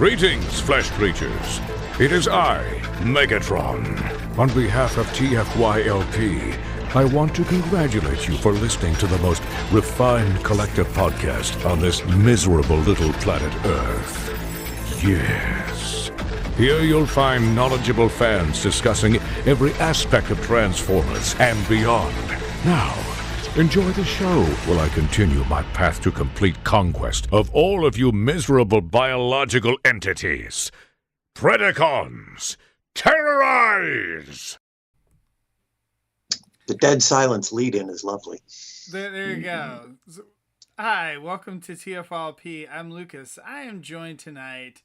Greetings, flesh creatures. It is I, Megatron. On behalf of TFYLP, I want to congratulate you for listening to the most refined collective podcast on this miserable little planet Earth. Yes. Here you'll find knowledgeable fans discussing every aspect of Transformers and beyond. Now, enjoy the show while I continue my path to complete conquest of all of you miserable biological entities. Predacons, terrorize! The dead silence lead-in is lovely. There you go. Hi, welcome to TFYLP. I'm Lucas. I am joined tonight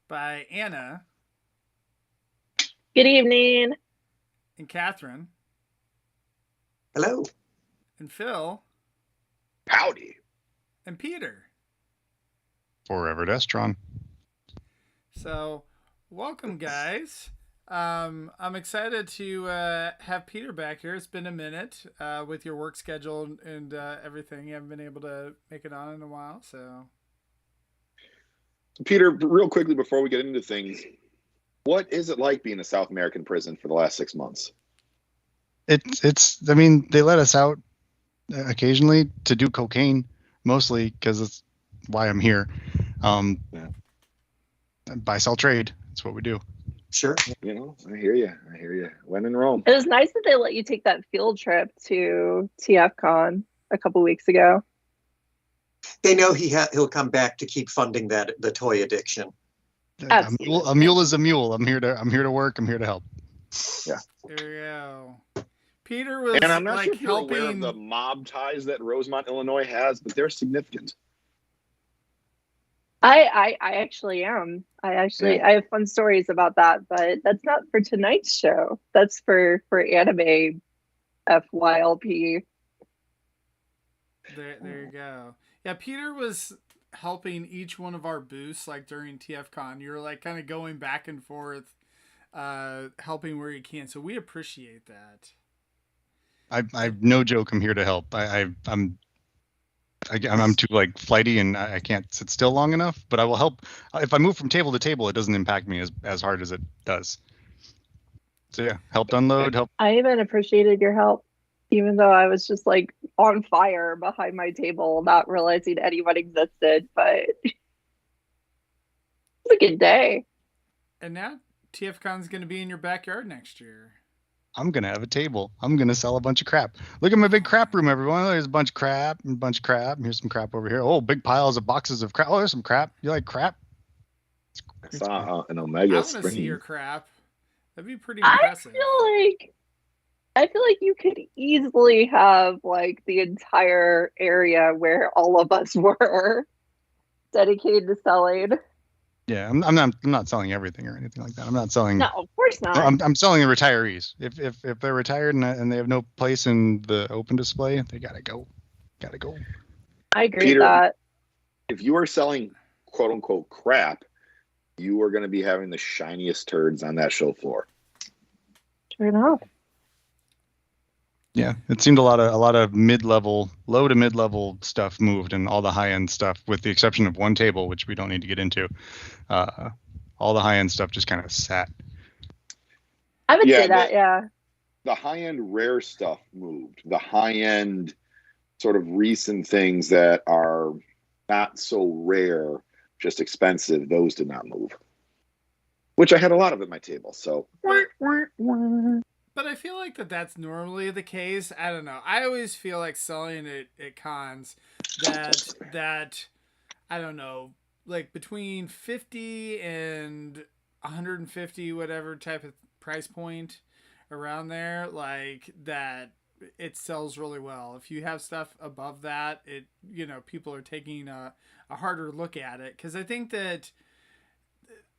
by Anna. Good evening. And Catherine. Hello. And Phil. Howdy. And Peter. Forever Destron. So, welcome, guys. I'm excited to have Peter back here. It's been a minute with your work schedule and everything. You haven't been able to make it on in a while, so. Peter, real quickly before we get into things, what is it like being in a South American prison for the last 6 months? I mean, they let us out occasionally to do cocaine, mostly because it's why I'm here. Buy, sell, trade. That's what we do. Sure. You know, I hear you. When in Rome. It was nice that they let you take that field trip to TFCon a couple weeks ago. They know he'll come back to keep funding the toy addiction. Absolutely. A mule is a mule. I'm here to work. I'm here to help. Yeah. There you go. Peter was and I'm not like sure if you're aware helping of the mob ties that Rosemont, Illinois has, but they're significant. I actually am. I have fun stories about that, but that's not for tonight's show. That's for anime FYLP. There you go. Yeah, Peter was helping each one of our booths like during TFCon. You're like kind of going back and forth, helping where you can. So we appreciate that. I've no joke. I'm here to help. I'm too like flighty and I can't sit still long enough, but I will help. If I move from table to table, it doesn't impact me as hard as it does. So yeah, helped unload, help. I even appreciated your help, even though I was just like on fire behind my table, not realizing anyone existed, but it was a good day. And now TFCon's going to be in your backyard next year. I'm going to have a table. I'm going to sell a bunch of crap. Look at my big crap room, everyone. There's a bunch of crap and a bunch of crap. Here's some crap over here. Oh, big piles of boxes of crap. Oh, there's some crap. You like crap? I saw an I Omega want to see your crap. That'd be pretty impressive. I feel like you could easily have like the entire area where all of us were dedicated to selling. Yeah, I'm not selling everything or anything like that. I'm not selling. No, of course not. I'm selling the retirees. If they're retired and they have no place in the open display, they gotta go. I agree Peter, with that. If you are selling quote unquote crap, you are going to be having the shiniest turds on that show floor. Sure enough. Yeah, it seemed a lot of low to mid-level stuff moved, and all the high-end stuff, with the exception of one table, which we don't need to get into. All the high-end stuff just kind of sat. I would say that, yeah. The high-end rare stuff moved. The high-end sort of recent things that are not so rare, just expensive, those did not move. Which I had a lot of at my table, so. But I feel like that's normally the case. I don't know. I always feel like selling at cons that I don't know, like between 50 and 150, whatever type of price point around there, like that it sells really well. If you have stuff above that, people are taking a harder look at it, because I think that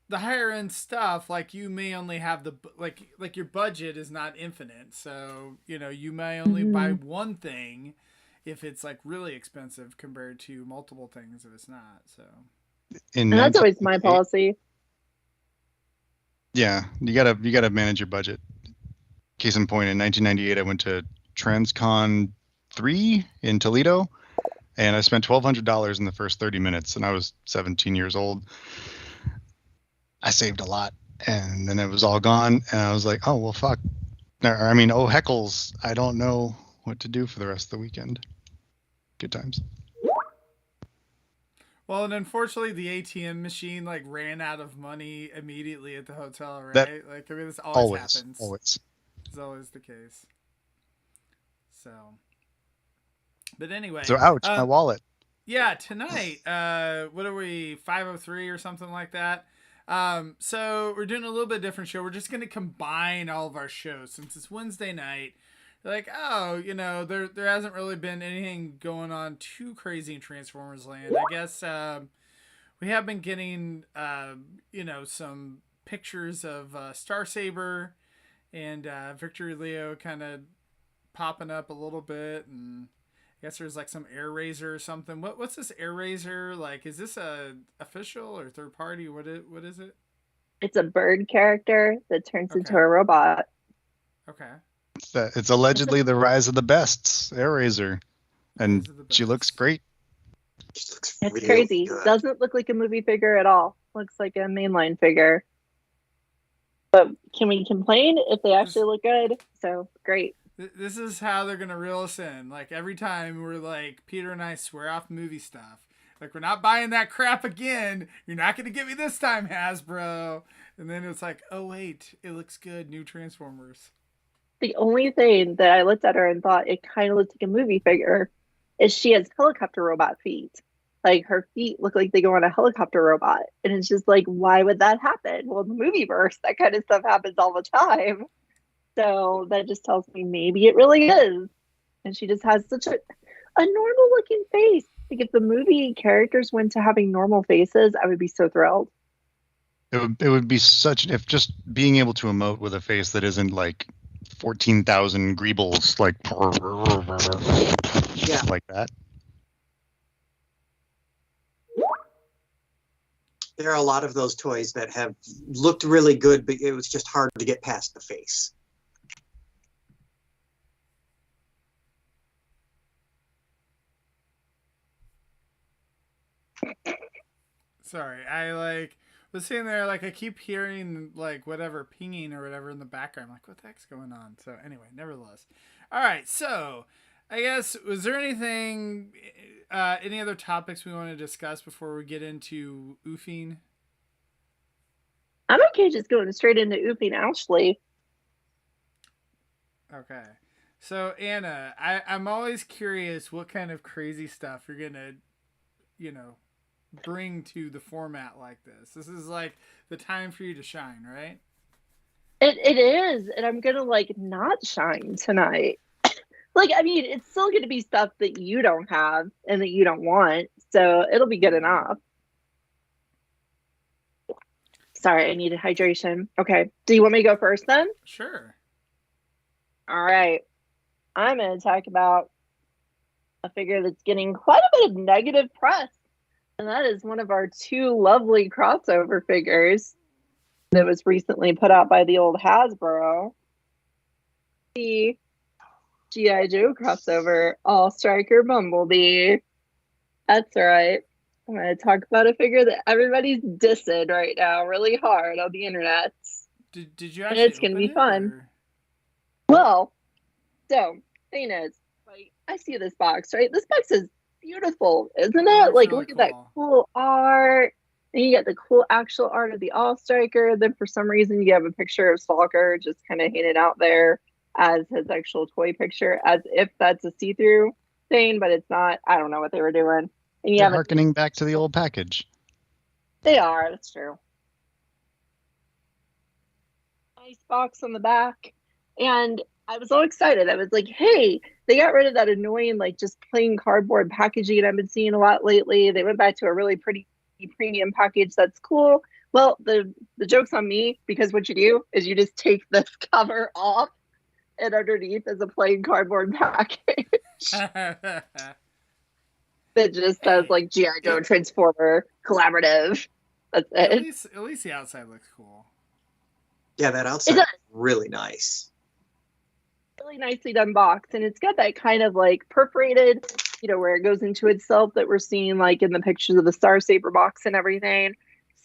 the higher end stuff, like you may only have like your budget is not infinite. So, you may only buy one thing if it's like really expensive compared to multiple things if it's not. So, and that's always my policy. Yeah, you gotta manage your budget. Case in point, in 1998, I went to Transcon 3 in Toledo, and I spent $1,200 in the first 30 minutes, and I was 17 years old. I saved a lot, and then it was all gone, and I was like, oh well, fuck. I mean, oh heckles, I don't know what to do for the rest of the weekend. Good times. Well, and unfortunately, the ATM machine like ran out of money immediately at the hotel, right? That Like, I mean, this always happens. Always. It's always the case. So, but anyway. So ouch, my wallet. Yeah, tonight, what are we, 5:03 or something like that? So we're doing a little bit different show. We're just going to combine all of our shows since it's Wednesday night. Like, oh, you know, there hasn't really been anything going on too crazy in Transformers Land. I guess we have been getting, you know, some pictures of Starsaber and Victory Leo kind of popping up a little bit, and I guess there's like some Air Razor or something. What's this Air Razor? Like, is this a official or third party? What is it? It's a bird character that turns Okay. into a robot. Okay. It's allegedly the rise of the bests, Air Razor, and she looks great. Just looks It's really crazy. good. Doesn't look like a movie figure at all. Looks like a mainline figure. But can we complain if they actually look good? So great. This is how they're gonna reel us in. Like every time we're like, Peter and I swear off movie stuff. Like, we're not buying that crap again. You're not gonna get me this time, Hasbro. And then it's like, oh wait, it looks good. New Transformers. The only thing that I looked at her and thought it kind of looked like a movie figure is she has helicopter robot feet. Like, her feet look like they go on a helicopter robot. And it's just like, why would that happen? Well, in the movieverse, that kind of stuff happens all the time. So that just tells me maybe it really is. And she just has such a normal looking face. Like, if the movie characters went to having normal faces, I would be so thrilled. It would be such, if just being able to emote with a face that isn't like 14,000 greebles, like Yeah. like that. There are a lot of those toys that have looked really good, but it was just hard to get past the face. Sorry, I like was sitting there like I keep hearing like whatever pinging or whatever in the background. I'm like, what the heck's going on? So anyway, nevertheless. All right, so I guess was there anything any other topics we want to discuss before we get into oofing? I'm okay just going straight into oofing Ashley. Okay. So Anna, I'm always curious what kind of crazy stuff you're gonna, you know, bring to the format like this. This is like the time for you to shine, right? It is, and I'm gonna like not shine tonight. Like, I mean, it's still gonna be stuff that you don't have and that you don't want, so it'll be good enough. Sorry, I needed hydration. Okay, do you want me to go first then? Sure. All right, I'm gonna talk about a figure that's getting quite a bit of negative press, and that is one of our two lovely crossover figures that was recently put out by the old Hasbro. The G.I. Joe crossover, All Striker Bumblebee. That's right. I'm going to talk about a figure that everybody's dissing right now really hard on the internet. Did you And actually it's going to be fun. or? Well, so, thing is, like, I see this box, right? This box is beautiful, isn't it? Like, really look at that cool art. And you get the cool actual art of the All Striker. Then for some reason you have a picture of Stalker just kind of hanging out there as his actual toy picture, as if that's a see-through thing, but it's not. I don't know what they were doing. And you They're have harkening back to the old package. They are. That's true. Nice box on the back, and I was so excited. I was like, "Hey, they got rid of that annoying, like, just plain cardboard packaging I've been seeing a lot lately. They went back to a really pretty premium package. That's cool." Well, the joke's on me, because what you do is you just take this cover off, and underneath is a plain cardboard package that just says like G.I. Joe Transformer Collaborative. That's it. At least the outside looks cool. Yeah, that outside is really nice. Really nicely done box, and it's got that kind of like perforated, you know, where it goes into itself that we're seeing like in the pictures of the Star Saber box and everything.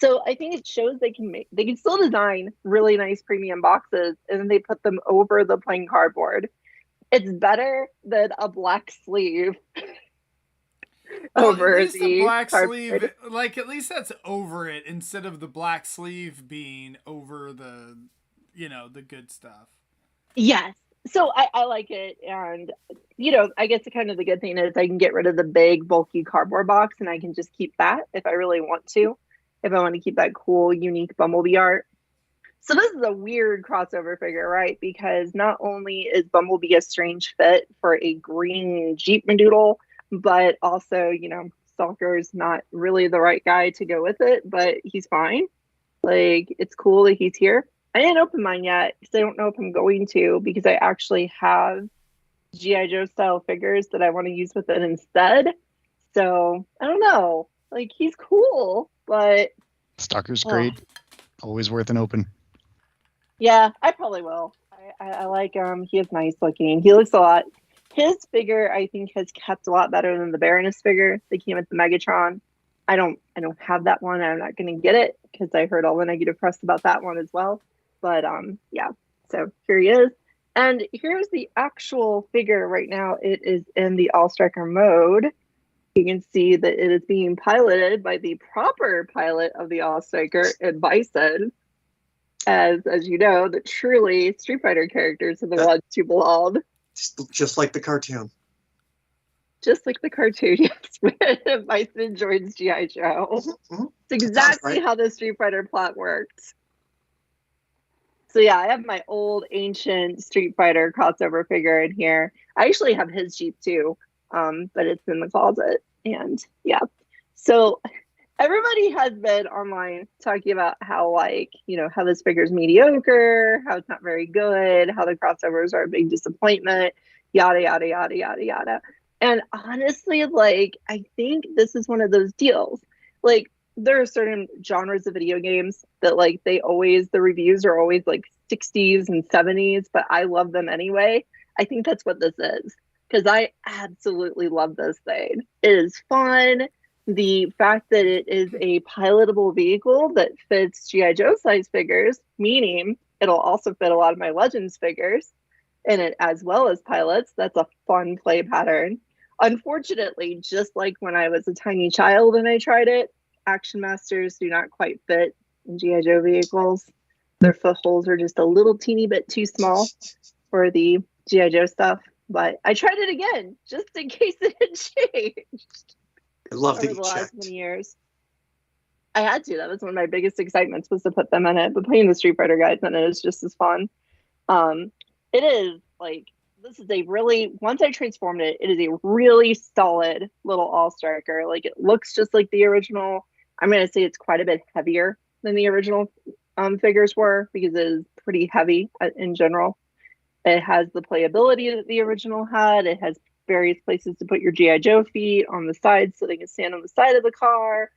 So I think it shows they can still design really nice premium boxes, and then they put them over the plain cardboard. It's better than a black sleeve Well, over at least the the black cardboard. sleeve, like at least that's over it instead of the black sleeve being over the, the good stuff. Yes. So I like it. And, I guess kind of the good thing is I can get rid of the big, bulky cardboard box and I can just keep that if I really want to, if I want to keep that cool, unique Bumblebee art. So this is a weird crossover figure, right? Because not only is Bumblebee a strange fit for a green Jeep Madoodle, but also, Stalker's not really the right guy to go with it, but he's fine. Like, it's cool that he's here. I didn't open mine yet because I don't know if I'm going to, because I actually have G.I. Joe style figures that I want to use with it instead. So I don't know. Like, he's cool, but Stalker's great. Always worth an open. Yeah, I probably will. I like him. He is nice looking. He looks a lot. His figure, I think, has kept a lot better than the Baroness figure that came at the Megatron. I don't have that one. I'm not going to get it because I heard all the negative press about that one as well. But yeah. So here he is, and here's the actual figure right now. It is in the All Striker mode. You can see that it is being piloted by the proper pilot of the All Striker and Bison. As you know, the truly Street Fighter characters are the ones who belong. Just like the cartoon. Just like the cartoon, yes, when Bison joins G.I. Joe. Mm-hmm. It's exactly how the Street Fighter plot worked. So yeah, I have my old ancient Street Fighter crossover figure in here. I actually have his Jeep too, but it's in the closet. And yeah, so everybody has been online talking about how, how this figure's mediocre, how it's not very good, how the crossovers are a big disappointment, yada, yada, yada, yada, yada. And honestly, I think this is one of those deals. There are certain genres of video games that, the reviews are always 60s and 70s, but I love them anyway. I think that's what this is, because I absolutely love this thing. It is fun. The fact that it is a pilotable vehicle that fits G.I. Joe size figures, meaning it'll also fit a lot of my Legends figures in it as well as pilots. That's a fun play pattern. Unfortunately, just like when I was a tiny child and I tried it, Action Masters do not quite fit in G.I. Joe vehicles. Their footholes are just a little teeny bit too small for the G.I. Joe stuff. But I tried it again, just in case it had changed. I love over the last many years. I had to. That was one of my biggest excitements, was to put them in it. But playing the Street Fighter guys in it is just as fun. It is this is a really, once I transformed it, it is a really solid little All Striker. It looks just like the original. I'm going to say it's quite a bit heavier than the original figures were, because it is pretty heavy in general. It has the playability that the original had. It has various places to put your G.I. Joe feet on the side so they can stand on the side of the car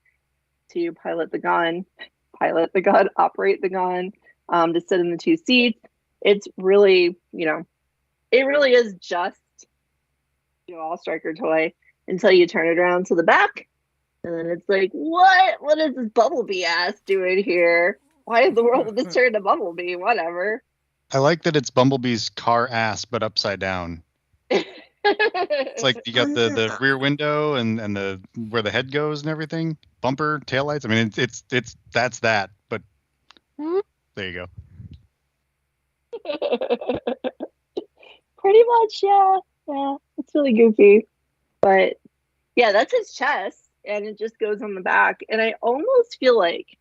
to operate the gun, to sit in the two seats. It's really, it really is just All Striker toy until you turn it around to the back. And then it's what is this Bumblebee ass doing here? Why in the world did this turn to Bumblebee? Whatever. I like that it's Bumblebee's car ass, but upside down. It's you got the rear window and the where the head goes and everything, bumper, taillights. I mean, it's that's that, but there you go. Pretty much, yeah. It's really goofy, but yeah, that's his chest, and it just goes on the back. And I almost feel like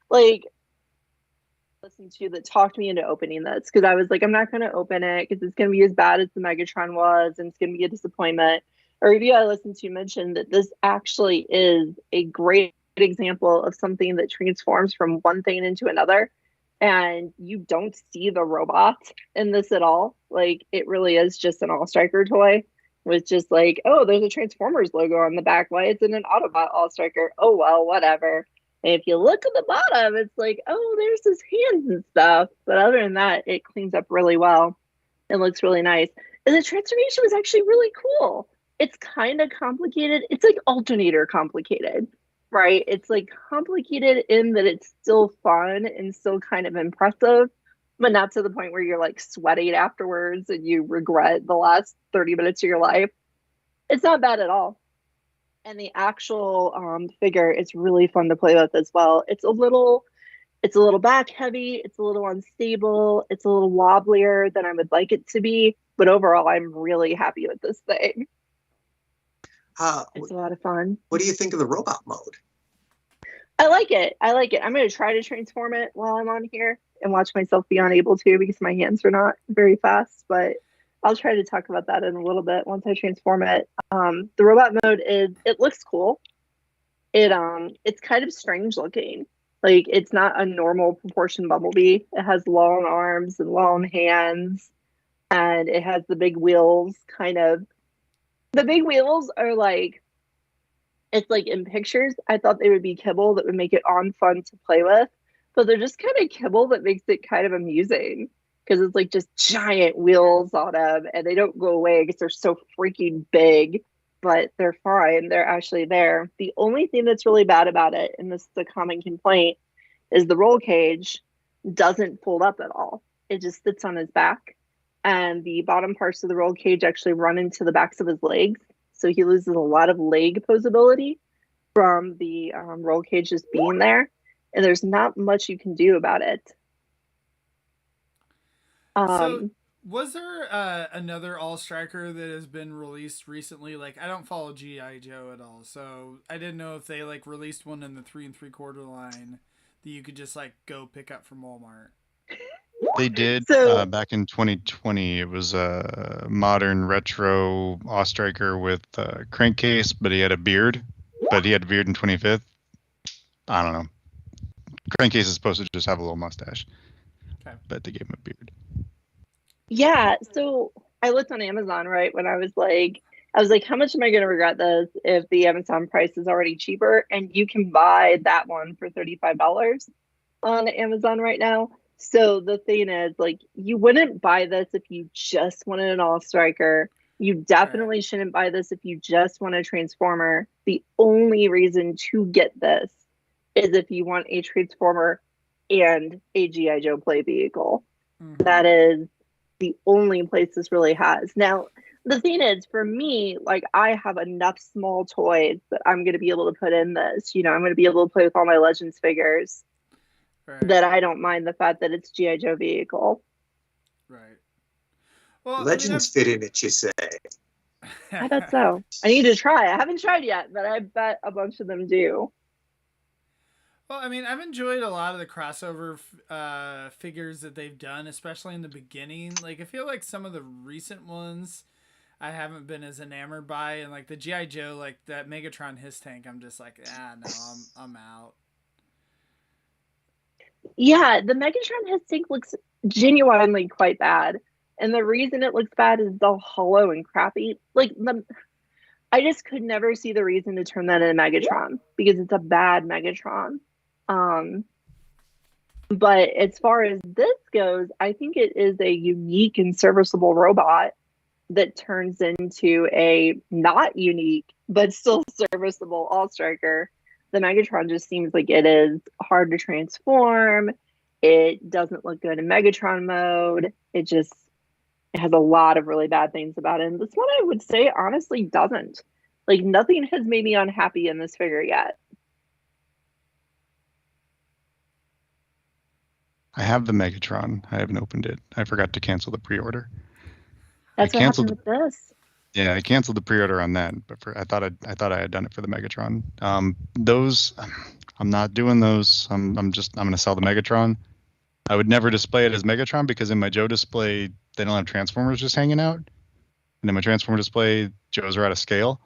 listen to that talked me into opening this, because I was I'm not going to open it because it's going to be as bad as the Megatron was, and it's going to be a disappointment. A review I listened to mentioned that this actually is a great example of something that transforms from one thing into another, and you don't see the robot in this at all. It really is just an All Striker toy with just oh, there's a Transformers logo on the back. Why isn't an Autobot All Striker? Oh well, whatever. And if you look at the bottom, it's oh, there's his hands and stuff. But other than that, it cleans up really well. It looks really nice. And the transformation was actually really cool. It's kind of complicated. It's alternator complicated. right? It's like complicated in that it's still fun and still kind of impressive, but not to the point where you're like sweating afterwards and you regret the last 30 minutes of your life. It's not bad at all. And the actual figure is really fun to play with as well. It's a little back heavy, it's a little unstable, it's a little wobblier than I would like it to be, but overall I'm really happy with this thing. It's a lot of fun. What do you think of the robot mode? I like it. I'm going to try to transform it while I'm on here and watch myself be unable to because my hands are not very fast, but I'll try to talk about that in a little bit once I transform it. The robot mode it looks cool. It's kind of strange looking. Like, it's not a normal proportion Bumblebee. It has long arms and long hands, and it has the big wheels kind of. The big wheels are like, it's like in pictures, I thought they would be kibble that would make it fun to play with, but they're just kind of kibble that makes it kind of amusing because it's like just giant wheels on them, and they don't go away because they're so freaking big, but they're fine. They're actually there. The only thing that's really bad about it, and this is a common complaint, is the roll cage doesn't fold up at all. It just sits on his back, and the bottom parts of the roll cage actually run into the backs of his legs. So he loses a lot of leg posability from the roll cage just being there, and there's not much you can do about it. So, was there another All Striker that has been released recently? Like, I don't follow G.I. Joe at all, so I didn't know if they like released one in the 3 3/4 line that you could just like go pick up from Walmart. They did back in 2020. It was a modern retro All-Striker with a crankcase, but he had a beard. But he had a beard in 25th. I don't know. Crankcase is supposed to just have a little mustache. Okay. But they gave him a beard. Yeah, so I looked on Amazon, right, when I was like, how much am I going to regret this if the Amazon price is already cheaper? And you can buy that one for $35 on Amazon right now. So the thing is, like, you wouldn't buy this if you just wanted an All-Striker. You definitely shouldn't buy this if you just want a Transformer. The only reason to get this is if you want a Transformer and a G.I. Joe play vehicle. Mm-hmm. That is the only place this really has. Now, the thing is, for me, like, I have enough small toys that I'm going to be able to put in this. You know, I'm going to be able to play with all my Legends figures. Right. That I don't mind the fact that it's G.I. Joe vehicle. Right. Well, Legends fit in it, you say? I bet so. I need to try. I haven't tried yet, but I bet a bunch of them do. Well, I mean, I've enjoyed a lot of the crossover figures that they've done, especially in the beginning. Like, I feel like some of the recent ones I haven't been as enamored by, and like the G.I. Joe, like that Megatron His Tank, I'm just like, no, I'm out. Yeah, the Megatron His Tank looks genuinely quite bad. And the reason it looks bad is the hollow and crappy. Like, I just could never see the reason to turn that into Megatron because it's a bad Megatron. But as far as this goes, I think it is a unique and serviceable robot that turns into a not unique but still serviceable All-Striker. The Megatron just seems like it is hard to transform. It doesn't look good in Megatron mode. It has a lot of really bad things about it. And this one I would say honestly doesn't. Like, nothing has made me unhappy in this figure yet. I have the Megatron. I haven't opened it. I forgot to cancel the pre-order. That's what happened with this. Yeah, I canceled the pre-order on that, but I thought I had done it for the Megatron. Those, I'm not doing those. I'm going to sell the Megatron. I would never display it as Megatron because in my Joe display they don't have Transformers just hanging out, and in my Transformer display Joes are out of scale.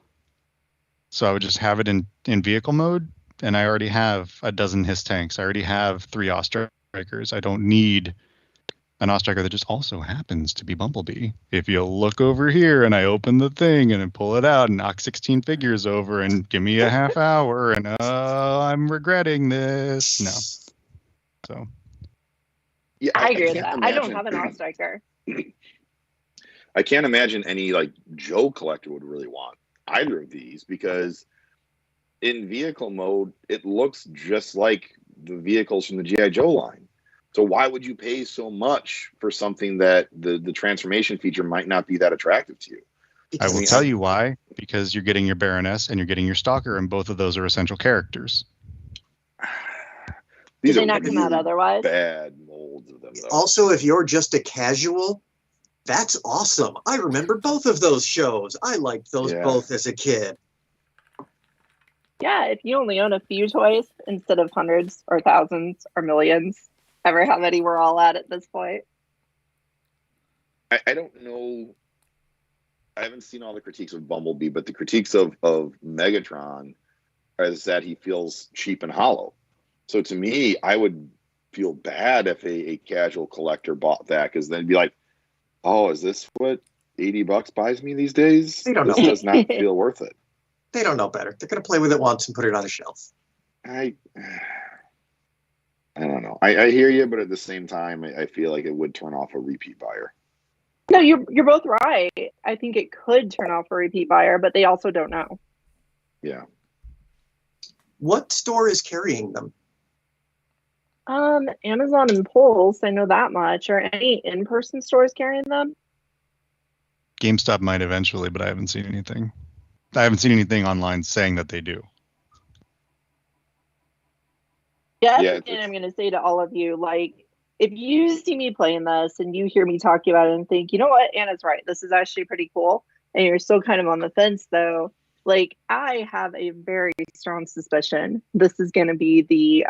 So I would just have it in vehicle mode, and I already have a dozen His Tanks. I already have 3 All-Strikers. I don't need an All-Striker that just also happens to be Bumblebee. If you look over here and I open the thing and I pull it out and knock 16 figures over and give me a half hour and I'm regretting this. No. So. Yeah, I agree with that. I don't have an All-Striker. I can't imagine any like Joe collector would really want either of these because in vehicle mode, it looks just like the vehicles from the G.I. Joe line. So why would you pay so much for something that the transformation feature might not be that attractive to you? I will tell you why. Because you're getting your Baroness and you're getting your Stalker, and both of those are essential characters. These Did they are not come out really otherwise? bad molds of them, though. Also, if you're just a casual, that's awesome. I remember both of those shows. I liked those both as a kid. Yeah, if you only own a few toys instead of hundreds or thousands or millions, ever how many we're all at this point. I don't know. I haven't seen all the critiques of Bumblebee, but the critiques of Megatron is that he feels cheap and hollow. So to me, I would feel bad if a casual collector bought that, because then it'd be like, oh, is this what $80 buys me these days? They don't This know. does not feel worth it. They don't know better. They're going to play with it once and put it on a shelf. I don't know. I hear you, but at the same time, I feel like it would turn off a repeat buyer. No, you're both right. I think it could turn off a repeat buyer, but they also don't know. Yeah. What store is carrying them? Amazon and Pulse, I know that much. Or any in-person stores carrying them? GameStop might eventually, but I haven't seen anything. I haven't seen anything online saying that they do. Yeah, that's the thing I'm going to say to all of you. Like, if you see me playing this and you hear me talking about it and think, you know what, Anna's right, this is actually pretty cool, and you're still kind of on the fence, though, like, I have a very strong suspicion this is going to be the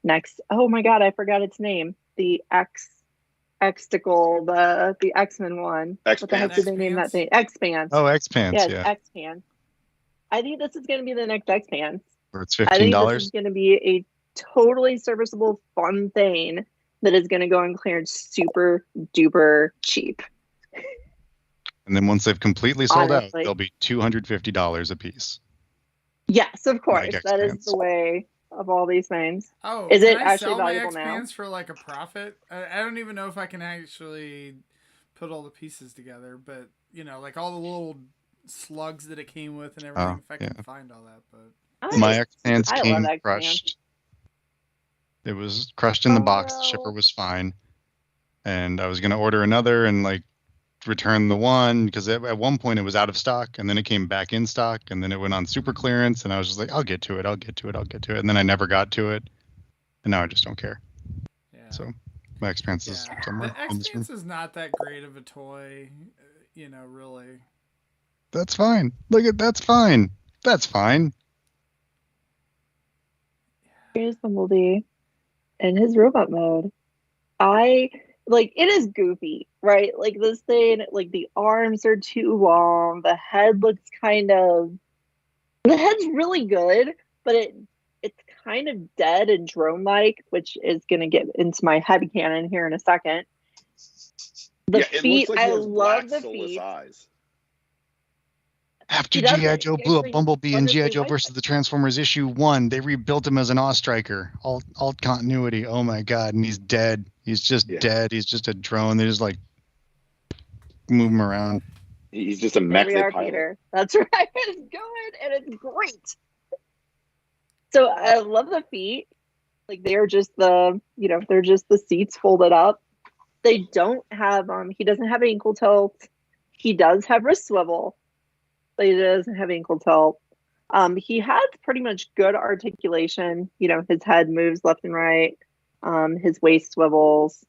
next, oh my god, I forgot its name, the X-ticle, the X-Men one. X-Pants. What the heck did they name that thing? X-Pants. Oh, X-Pants, yeah. X-Pants. I think this is going to be the next X-Pants. Or it's $15. I think this is going to be a totally serviceable, fun thing that is going to go on clearance super duper cheap. And then once they've completely sold out, Honestly. they'll be $250 a piece. Yes, of course. Like That is X-Pants. the way of all these things. Oh, Is can it I actually sell my valuable now? X-Pants for like a profit? I don't even know if I can actually put all the pieces together, but you know, like all the little slugs that it came with and everything. If I can find all that, but My X-Pants I came love X-Pants. crushed. It was crushed in the box. The no. shipper was fine. And I was going to order another and like return the one because at one point it was out of stock, and then it came back in stock, and then it went on super clearance, and I was just like, I'll get to it. And then I never got to it. And now I just don't care. yeah. So my X-Pants is somewhere The in this room. X-Pants is not that great of a toy, you know, really. That's fine. That's fine. That's fine. Here's Bumblebee in his robot mode. It is goofy, right? Like this thing, like the arms are too long. The head looks the head's really good, but it's kind of dead and drone-like, which is going to get into my headcanon here in a second. The it feet, looks like he I has love black, the soulless feet. eyes. After He doesn't. G.I. Joe He blew up actually Bumblebee in G.I. wonderfully Joe likes versus it. the Transformers issue 1, they rebuilt him as an Awe Striker. Alt continuity. Oh my god, and he's dead. He's just dead. He's just a drone. They just like move him around. He's just a There mech we they are, pilot. Peter. That's right. It's good and it's great. So I love the feet. Like they're just they're just the seats folded up. They don't have he doesn't have ankle tilt. He does have wrist swivel, but he doesn't have ankle tilt. He has pretty much good articulation. You know, his head moves left and right. His waist swivels.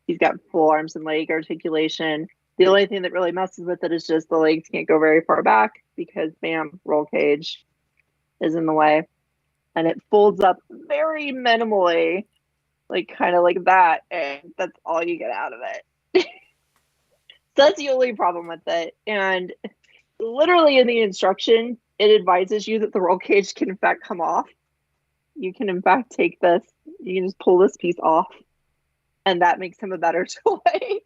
He's got full arms and leg articulation. The only thing that really messes with it is just the legs can't go very far back because, bam, roll cage is in the way. And it folds up very minimally, like kind of like that. And that's all you get out of it. So that's the only problem with it. And literally in the instruction, it advises you that the roll cage can in fact come off. You can in fact take this, you can just pull this piece off, and that makes him a better toy.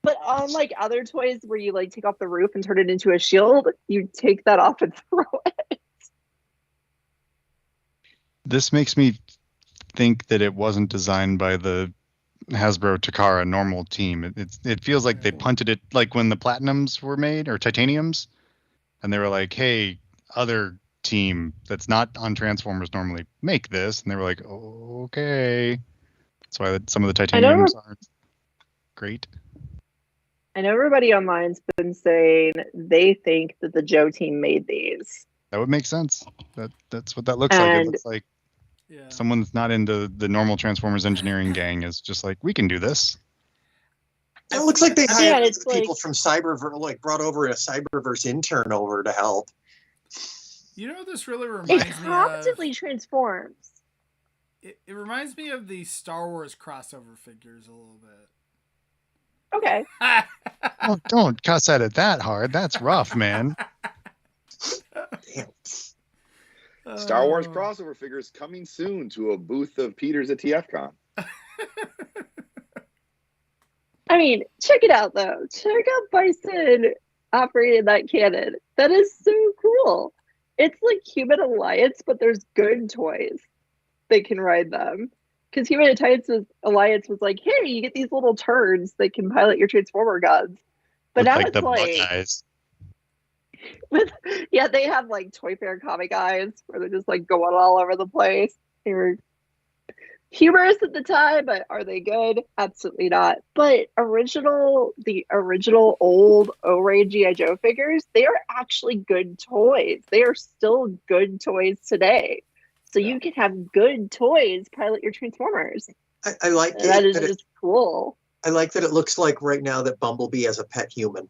But unlike other toys where you like take off the roof and turn it into a shield, you take that off and throw it. This makes me think that it wasn't designed by the Hasbro Takara normal team. It feels like they punted it like when the platinums were made or titaniums, and they were like, "Hey, other team that's not on Transformers normally make this, and they were like, oh, okay. That's why some of the titaniums aren't great. I know everybody online's been saying they think that the Joe team made these. That would make sense. That's what that looks like. It looks like someone that's not into the normal Transformers engineering gang is just like, we can do this. It looks like they hired people from Cyberverse, like brought over a Cyberverse intern over to help. You know what this really reminds me of? It constantly transforms. It reminds me of the Star Wars crossover figures a little bit. Okay. Oh, don't cuss at it that hard. That's rough, man. Damn. Star Wars crossover figures coming soon to a booth of Peter's at TFCon. I mean, check it out, though. Check out Bison operating that cannon. That is so cool. It's like Human Alliance, but there's good toys that can ride them. Because Human Alliance was like, hey, you get these little turds that can pilot your Transformer guns. But now it's like... they have like Toy Fair comic eyes where they're just like going all over the place. They were humorous at the time, but are they good? Absolutely not. But the original old O-Ray G.I. Joe figures, they are actually good toys. They are still good toys today. So you can have good toys pilot your Transformers. I like it. That is just cool. I like that it looks like right now that Bumblebee has a pet human.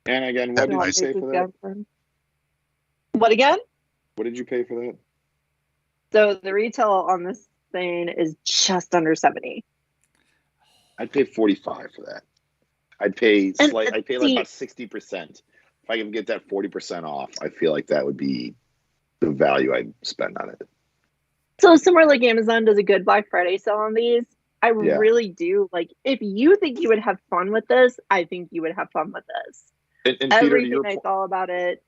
And again, what did you pay for that? What again? What did you pay for that? So the retail on this thing is just under $70. I'd pay $45 for that. I'd pay like about 60%. If I can get that 40% off, I feel like that would be the value I'd spend on it. So somewhere like Amazon does a good Black Friday sale on these. I really do. Like, if you think you would have fun with this, I think you would have fun with this. And everything I saw about it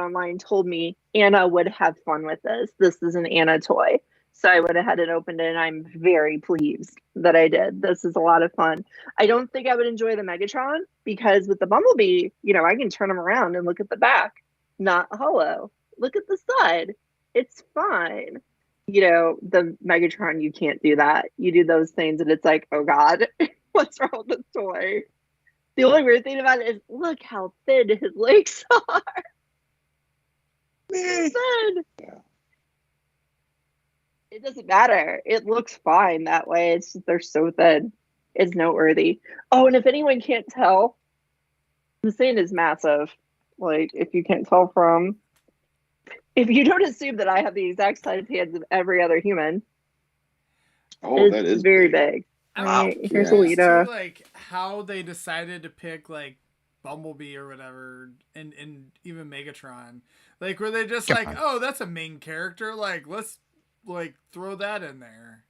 online told me Anna would have fun with this. This is an Anna toy. So I went ahead and opened it, and I'm very pleased that I did. This is a lot of fun. I don't think I would enjoy the Megatron because with the Bumblebee, I can turn him around and look at the back, not hollow. Look at the side. It's fine. The Megatron, you can't do that. You do those things, and it's like, oh God, what's wrong with this toy? The only weird thing about it is, look how thin his legs are. They're thin. Yeah. It doesn't matter. It looks fine that way. It's just they're so thin. It's noteworthy. Oh, and if anyone can't tell, the thing is massive. Like, if you can't tell from... If you don't assume that I have the exact size hands of every other human, that is very big. Here's Alita. Like how they decided to pick like Bumblebee or whatever, and even Megatron, like were they just like, oh, that's a main character, like let's like throw that in there.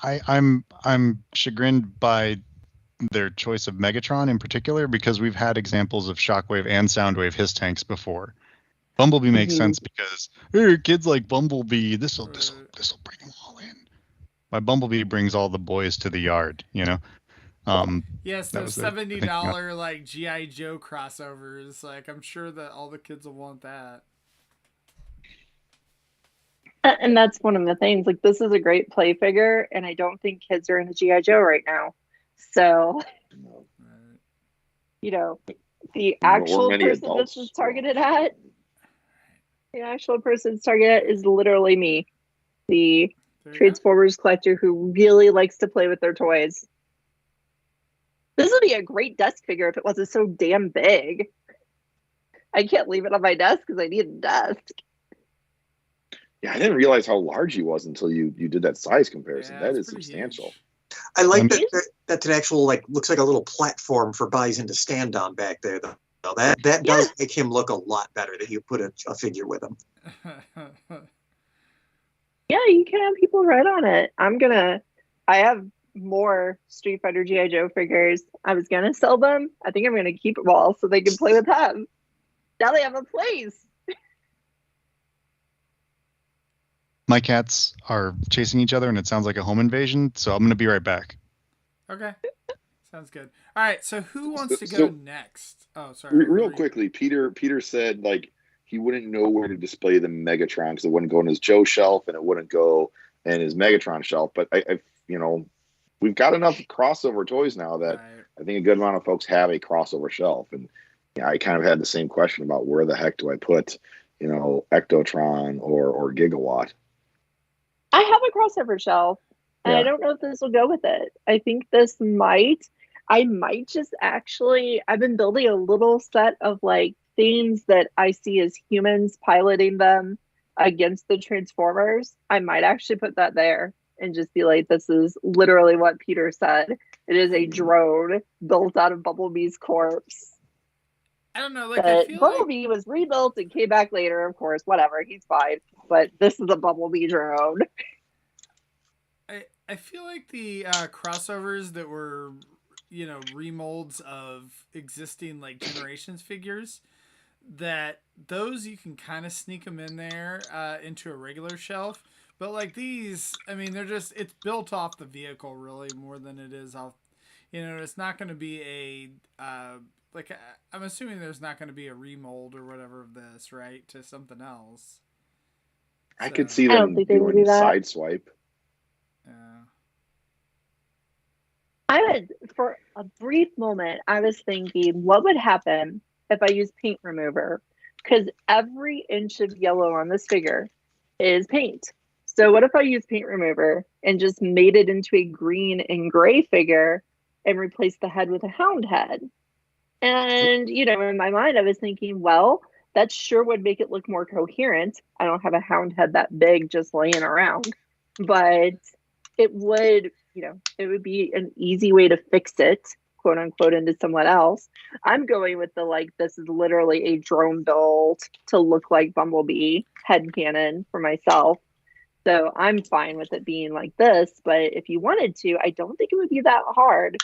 I'm chagrined by their choice of Megatron in particular because we've had examples of Shockwave and Soundwave his tanks before. Bumblebee makes sense because kids like Bumblebee. This'll bring them all in. My Bumblebee brings all the boys to the yard. Yes, those $70 like G.I. Joe crossovers. Like I'm sure that all the kids will want that. And that's one of the things. Like this is a great play figure, and I don't think kids are into G.I. Joe right now. So, the actual person this is targeted at. The actual person's target is literally me, the Transformers collector who really likes to play with their toys. This would be a great desk figure if it wasn't so damn big. I can't leave it on my desk because I need a desk. Yeah, I didn't realize how large he was until you did that size comparison. Yeah, that is substantial. Huge. I like that's an actual looks like a little platform for Bison to stand on back there though. So that does make him look a lot better that you put a figure with him. Yeah, you can have people ride on it. I have more Street Fighter G.I. Joe figures. I was going to sell them. I think I'm going to keep them all so they can play with them. Now they have a place. My cats are chasing each other and it sounds like a home invasion, so I'm going to be right back. Okay. Sounds good. All right, so who wants to go So, next? Oh, sorry. real quickly, Peter said like he wouldn't know where to display the Megatron because it wouldn't go in his Joe shelf and it wouldn't go in his Megatron shelf. But I we've got enough crossover toys now that Right. I think a good amount of folks have a crossover shelf. And I kind of had the same question about where the heck do I put, Ectotron or Gigawatt. I have a crossover shelf, and I don't know if this will go with it. I think I might just actually, I've been building a little set of like things that I see as humans piloting them against the Transformers. I might actually put that there and just be like, this is literally what Peter said. It is a drone built out of Bumblebee's corpse. I don't know, like I feel Bumblebee was rebuilt and came back later, of course, whatever, he's fine. But this is a Bumblebee drone. I feel like the crossovers that were, remolds of existing like Generations figures, that those you can kind of sneak them in there into a regular shelf. But like these, I mean, it's built off the vehicle really more than it is off, it's not going to be I'm assuming there's not going to be a remold or whatever of this, right, to something else. I could see them doing Sideswipe. Yeah. For a brief moment, I was thinking, what would happen if I use paint remover? Because every inch of yellow on this figure is paint. So what if I use paint remover and just made it into a green and gray figure and replaced the head with a hound head? And, in my mind, I was thinking, well, that sure would make it look more coherent. I don't have a hound head that big just laying around, but it would, it would be an easy way to fix it, quote unquote, into someone else. I'm going with this is literally a drone build to look like Bumblebee headcanon for myself. So I'm fine with it being like this, but if you wanted to, I don't think it would be that hard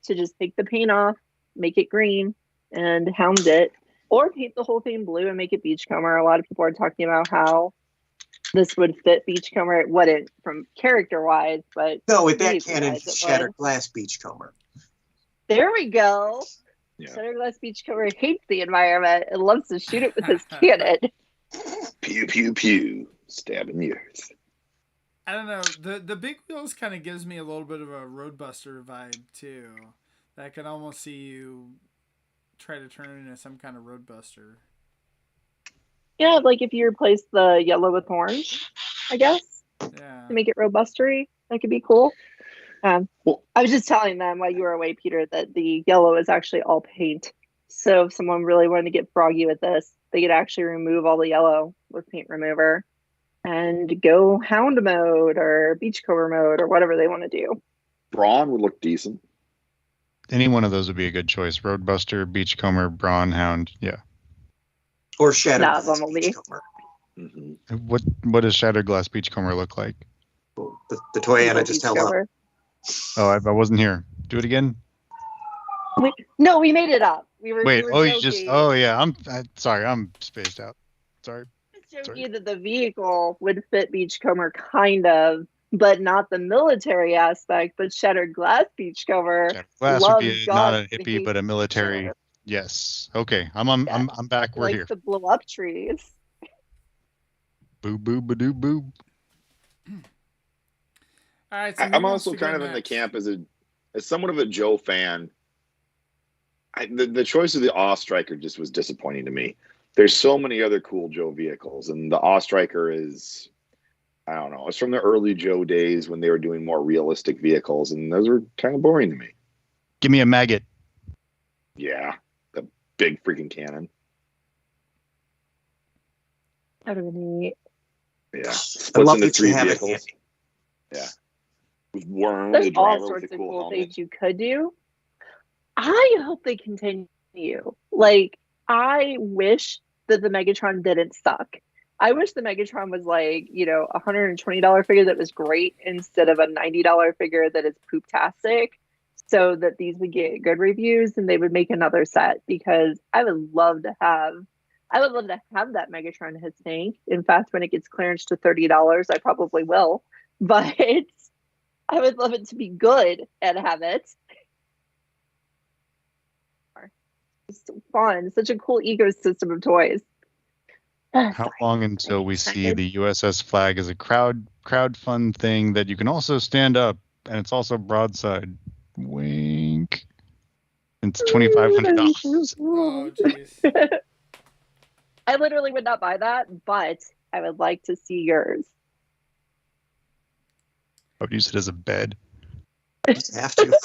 to just take the paint off, make it green, and hound it, or paint the whole thing blue and make it Beachcomber. A lot of people are talking about how this would fit Beachcomber. It wouldn't from character-wise, but... No, with that cannon, Shattered Glass Beachcomber. There we go. Yeah. Shattered Glass Beachcomber hates the environment and loves to shoot it with his cannon. Pew, pew, pew. Stabbing yours. I don't know. The big wheels kind of gives me a little bit of a Roadbuster vibe, too. I can almost see you try to turn it into some kind of Roadbuster. Yeah, like if you replace the yellow with orange, I guess. Yeah. To make it Roadbustery, that could be cool. I was just telling them while you were away, Peter, that the yellow is actually all paint. So if someone really wanted to get froggy with this, they could actually remove all the yellow with paint remover and go hound mode or Beachcomber mode or whatever they want to do. Brawn would look decent. Any one of those would be a good choice. Roadbuster, Beachcomber, Brawn, Hound, yeah. Or Shattered Glass Beachcomber. Mm-hmm. What does Shattered Glass Beachcomber look like? The toy Anna just held up. Oh, I wasn't here. Do it again. We made it up. We were yeah. I'm sorry. I'm spaced out. Sorry. Joking that the vehicle would fit Beachcomber, kind of, but not the military aspect. But Shattered Glass Beachcomber. Shattered Glass would be not a hippie, but a military. Sure. Yes. Okay. I'm back. We're here. To blow up trees. Boo boo ba doo boo. All right. So I'm also kind of in the camp as somewhat of a Joe fan. The choice of the Awe Striker just was disappointing to me. There's so many other cool Joe vehicles, and the Awe Striker is, I don't know, it's from the early Joe days when they were doing more realistic vehicles, and those were kind of boring to me. Give me a maggot. Yeah, the big freaking cannon. That would be neat. Yeah, splits into 3 vehicles. Yeah, with Worm, there's the driver, all sorts with the of cool cool helmet. things you could do. I hope they continue. Like, I wish that the Megatron didn't suck. I wish the Megatron was like, a $120 figure that was great instead of a $90 figure that is poop-tastic, so that these would get good reviews and they would make another set, because I would love to have that Megatron his tank. In fact, when it gets clearance to $30, I probably will. But I would love it to be good and have it. It's fun. Such a cool ecosystem of toys. How long until we see the USS flag as a crowd fun thing that you can also stand up and it's also broadside? Wink. It's $2,500. Oh, jeez. I literally would not buy that, but I would like to see yours. I would use it as a bed. Have to.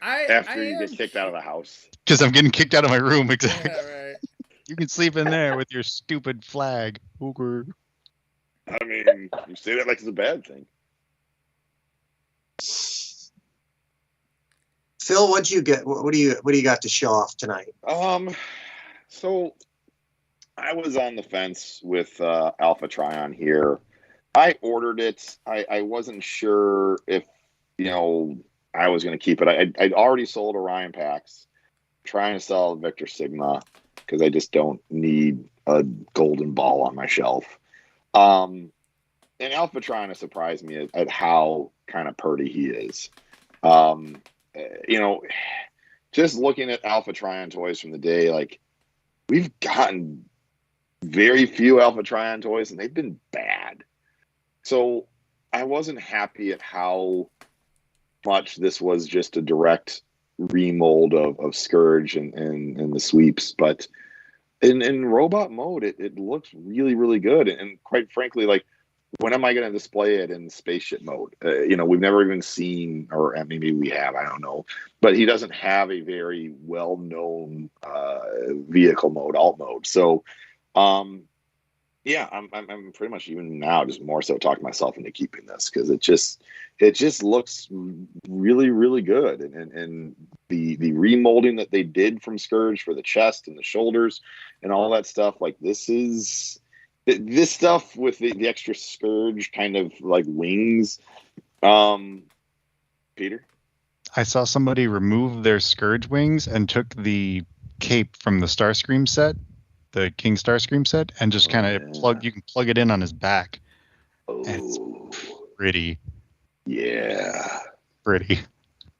After you get kicked out of the house. Because I'm getting kicked out of my room. Exactly. Yeah, right. You can sleep in there with your stupid flag. Ooger. I mean, you say that like it's a bad thing. Phil, what'd you get? What do you got to show off tonight? So I was on the fence with Alpha Trion here. I ordered it. I wasn't sure if I was going to keep it. I'd already sold Orion packs, trying to sell Victor Sigma because I just don't need a golden ball on my shelf. And Alpha Trion has surprised me at how kind of purdy he is. Just looking at Alpha Trion toys from the day, like we've gotten very few Alpha Trion toys and they've been bad. So I wasn't happy at how much this was just a direct remold of Scourge and the sweeps, but in robot mode it looks really, really good. And quite frankly, like, when am I going to display it in spaceship mode? We've never even seen, or maybe we have, I don't know, but he doesn't have a very well-known vehicle mode, alt mode. So I'm pretty much even now just more so talking myself into keeping this because it just looks really, really good. And the remolding that they did from Scourge for the chest and the shoulders and all that stuff, like this stuff with the extra Scourge kind of like wings. Peter? I saw somebody remove their Scourge wings and took the cape from the Starscream set, the King Starscream set, and just kind of you can plug it in on his back. Oh, it's pretty. Yeah. Pretty.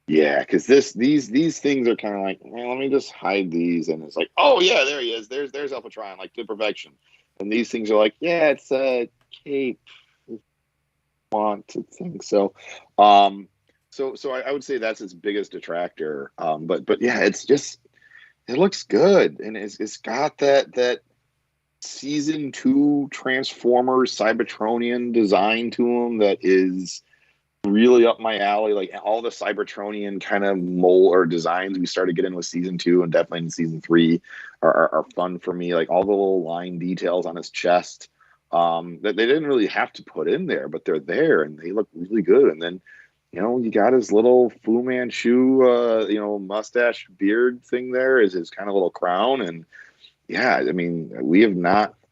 Yeah, because these things are kind of like, man, let me just hide these, and it's like, oh yeah, there he is. There's Alpha Trion, like to perfection. And these things are like, yeah, it's a cape. Want to think so. So I would say that's its biggest detractor. But yeah, it looks good, and it's got that season 2 Transformers Cybertronian design to them that is really up my alley. Like all the Cybertronian kind of mold or designs we started getting with season 2 and definitely in season 3 are fun for me. Like all the little line details on his chest that they didn't really have to put in there, but they're there and they look really good. And then you got his little Fu Manchu mustache beard thing there is his kind of little crown. And yeah, I mean, I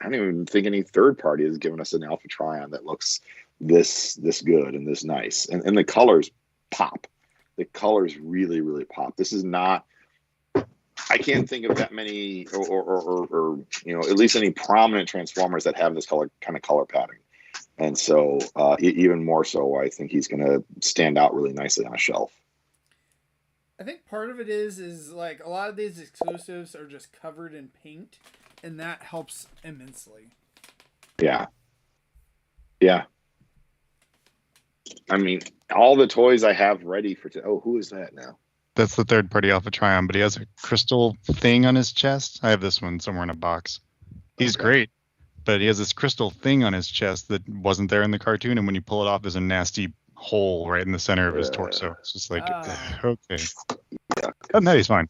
don't even think any third party has given us an Alpha Trion that looks this good and this nice. And the colors pop. The colors really, really pop. This is not, I can't think of that many or at least any prominent Transformers that have this kind of color pattern. And so even more so, I think he's going to stand out really nicely on a shelf. I think part of it is like a lot of these exclusives are just covered in paint, and that helps immensely. Yeah. Yeah. I mean, all the toys I have ready for who is that now? That's the third party Alpha Trion, but he has a crystal thing on his chest. I have this one somewhere in a box. He's great, but he has this crystal thing on his chest that wasn't there in the cartoon, and when you pull it off, there's a nasty hole right in the center of his torso. It's just like, okay. Yeah. Other than that, he's fine.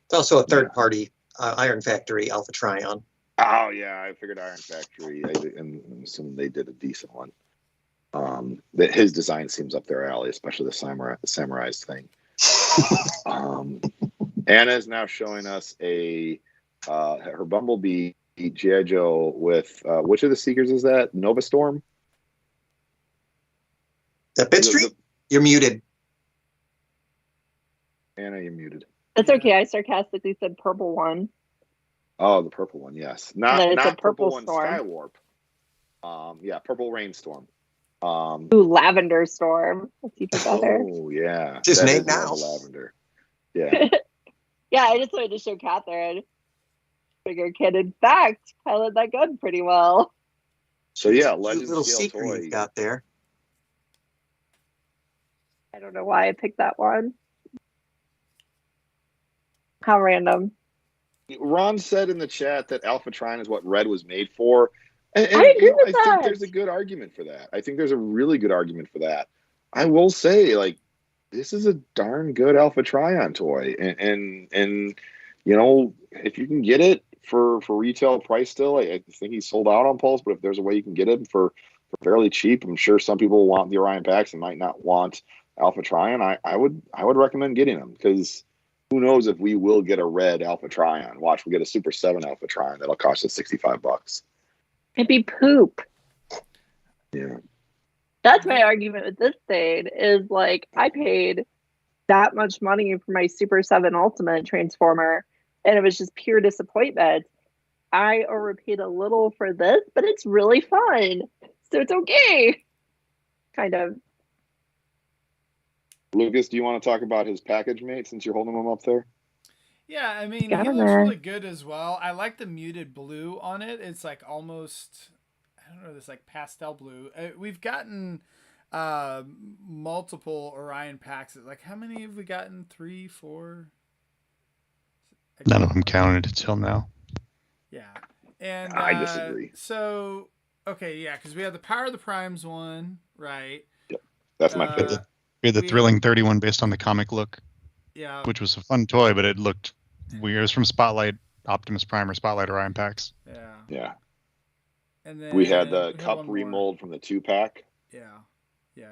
It's also a third party Iron Factory Alpha Trion. Oh yeah, I figured Iron Factory, and I'm assuming they did a decent one. That his design seems up their alley, especially the Samurai's thing. Anna is now showing us her Bumblebee G.I. Joe with which of the Seekers is that? Nova Storm? That Bitstreet? You're muted. Anna, you're muted. That's okay. I sarcastically said purple one. Oh, the purple one, yes. Not purple one, storm. Skywarp. Yeah, purple rainstorm. Ooh, lavender storm. Let's see better. Oh yeah, just name now. Lavender. Yeah. Yeah, I just wanted to show Kat there. figure can, in fact, pilot that gun pretty well. So yeah, Cute Legend little scale seeker toy. you've got there. I don't know why I picked that one. How random. Ron said in the chat that Alpha Trion is what red was made for. And I agree with I that. think there's a good argument for that. I think there's a really good argument for that. I will say, like, this is a darn good Alpha Trion toy. And you know, if you can get it for retail price still, I think he's sold out on Pulse, but if there's a way you can get it for fairly cheap, I'm sure some people want the Orion packs and might not want Alpha Trion. I would recommend getting them, because who knows if we will get a red Alpha Trion. Watch, we get a Super 7 Alpha Trion that'll cost us $65. It'd be poop. Yeah. That's my argument with this thing, is like, I paid that much money for my Super 7 Ultimate Transformer, and it was just pure disappointment. I overpaid a little for this, but it's really fun. So it's okay. Kind of. Lucas, do you want to talk about his package mate since you're holding him up there? Yeah, I mean, Got he him looks there. really good as well. I like the muted blue on it. It's like almost, I don't know, this like pastel blue. We've gotten multiple Orion packs. Like, how many have we gotten? 3, 4? None of them counted until now. Yeah. And I disagree. So, okay, yeah, because we have the Power of the Primes one, right? That's my favorite. We had the Thrilling 31 based on the comic look, Yeah. which was a fun toy, but it looked weird. It was from Spotlight Optimus Prime or Spotlight Orion packs. Yeah. Yeah. And then We had the we cup one more. remold from the 2-pack. Yeah. Yeah.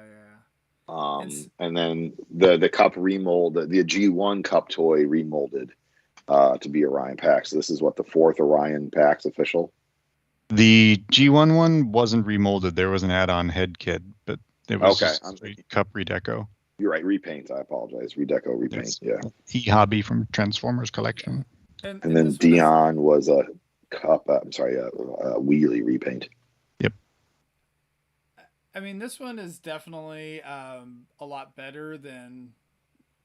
And then the cup remold, the G1 cup toy remolded to be Orion pack. So this is what, the 4th Orion packs official? The G1 one wasn't remolded. There was an add-on head kit, but it was Okay, just a cup redeco. You're right, repaint. I apologize. Redeco, repaint. It's yeah. E-Hobby from Transformers collection. And then Dion was a cup. A wheelie repaint. Yep. I mean, this one is definitely a lot better than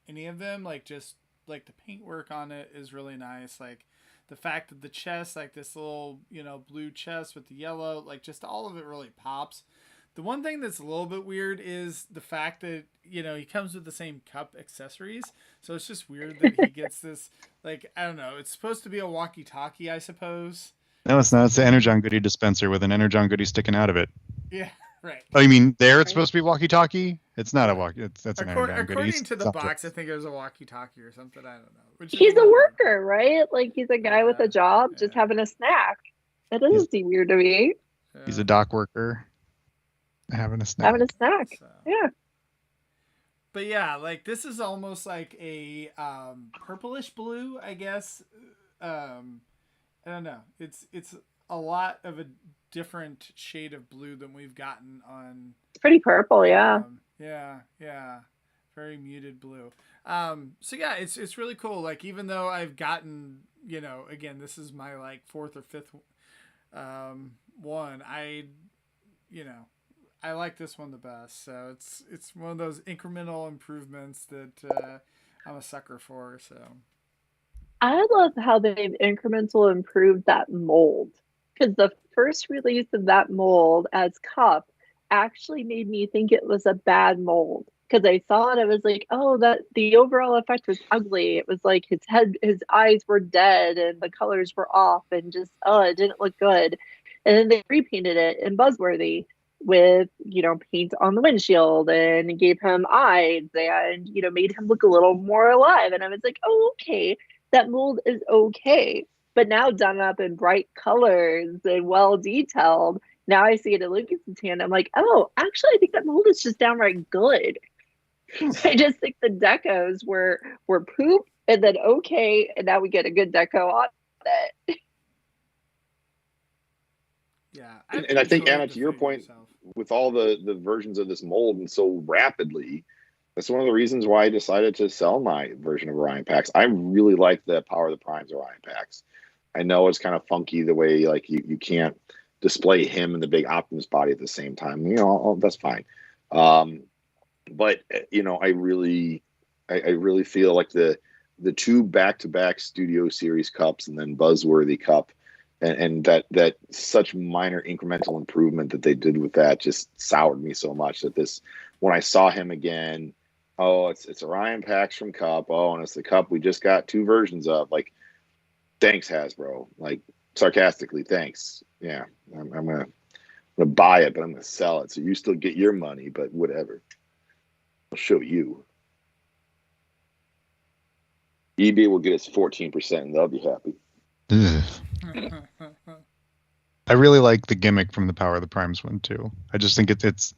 any of them. Like, just like the paintwork on it is really nice. Like the fact that the chest, like this little, blue chest with the yellow, like just all of it really pops. The one thing that's a little bit weird is the fact that, he comes with the same cup accessories. So it's just weird that he gets this, like, I don't know. It's supposed to be a walkie-talkie, I suppose. No, it's not. It's the Energon Goodie dispenser with an Energon Goodie sticking out of it. Yeah, right. Oh, you mean there it's supposed to be walkie-talkie? It's not a walkie. That's an Energon Goodie. According to the box, I think it was a walkie-talkie or something. I don't know. He's a worker, right? Like, he's a guy with a job just having a snack. That doesn't seem weird to me. He's a dock worker. Having a snack. So. Yeah. But yeah, like this is almost like a purplish blue, I guess. I don't know. It's a lot of a different shade of blue than we've gotten on. It's pretty purple, yeah. Yeah. Very muted blue. So yeah, it's really cool. Like, even though I've gotten, again, this is my like 4th or 5th one, I like this one the best. So it's one of those incremental improvements that I'm a sucker for. So I love how they've incremental improved that mold, because the first release of that mold as Cup actually made me think it was a bad mold, because I saw it. I was like, oh, that the overall effect was ugly. It was like his eyes were dead and the colors were off, and just, it didn't look good. And then they repainted it in Buzzworthy with, paint on the windshield, and gave him eyes, and, made him look a little more alive. And I was like, oh, okay, that mold is okay. But now done up in bright colors and well detailed, now I see it at Lucas's hand. I'm like, oh, actually, I think that mold is just downright good. I just think the decos were poop, and then okay, and now we get a good deco on it. Yeah. And I think, Anna, to your point, with all the versions of this mold and so rapidly, that's one of the reasons why I decided to sell my version of Orion packs. I really like the Power of the Primes Orion packs. I know it's kind of funky the way, like, you can't display him and the big Optimus body at the same time. That's fine. But I really feel like the the 2 back-to-back Studio Series cups and then Buzzworthy Cup, and that such minor incremental improvement that they did with that just soured me so much that this, when I saw him again, oh, it's Orion packs from Cup, oh, and it's the Cup we just got 2 versions of. Like, thanks, Hasbro. Like, sarcastically, thanks. Yeah, I'm gonna buy it, but I'm gonna sell it, so you still get your money, but whatever. I'll show you. eBay will get us 14%, and they'll be happy. I really like the gimmick from the Power of the Primes one too. I just think it's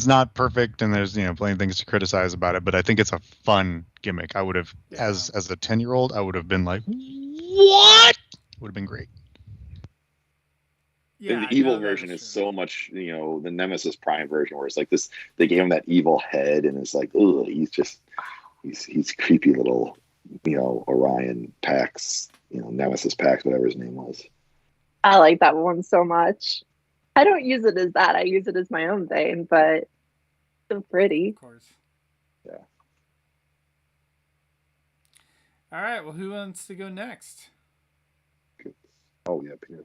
not perfect, and there's plenty of things to criticize about it, but I think it's a fun gimmick. I would have, as a 10-year-old, I would have been like, what? Would have been great. Yeah, and the evil version is so much, the Nemesis Prime version, where it's like this. They gave him that evil head, and it's like, ugh, he's creepy little, Orion Pax, Nemesis Pax, whatever his name was. I like that one so much. I don't use it as that. I use it as my own thing, but so pretty. Of course. Yeah. All right. Well, who wants to go next? Oh, yeah, Peter.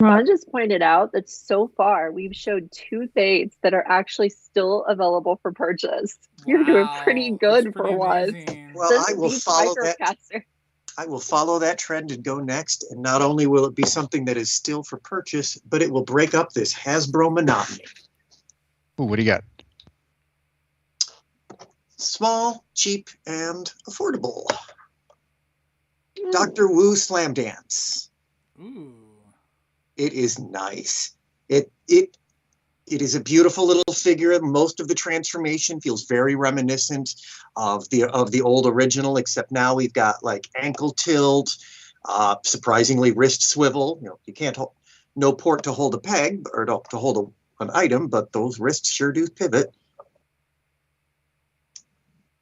Ron just pointed out that so far we've showed 2 Thates that are actually still available for purchase. You're doing pretty good for once. Well, I will follow that. I will follow that trend and go next. And not only will it be something that is still for purchase, but it will break up this Hasbro monotony. Ooh, what do you got? Small, cheap, and affordable. Dr. Wu Slam Dance. Ooh. It is nice. It is a beautiful little figure. Most of the transformation feels very reminiscent of the old original, except now we've got like ankle tilt, surprisingly wrist swivel. You can't hold, no port to hold a peg or to hold an item, but those wrists sure do pivot.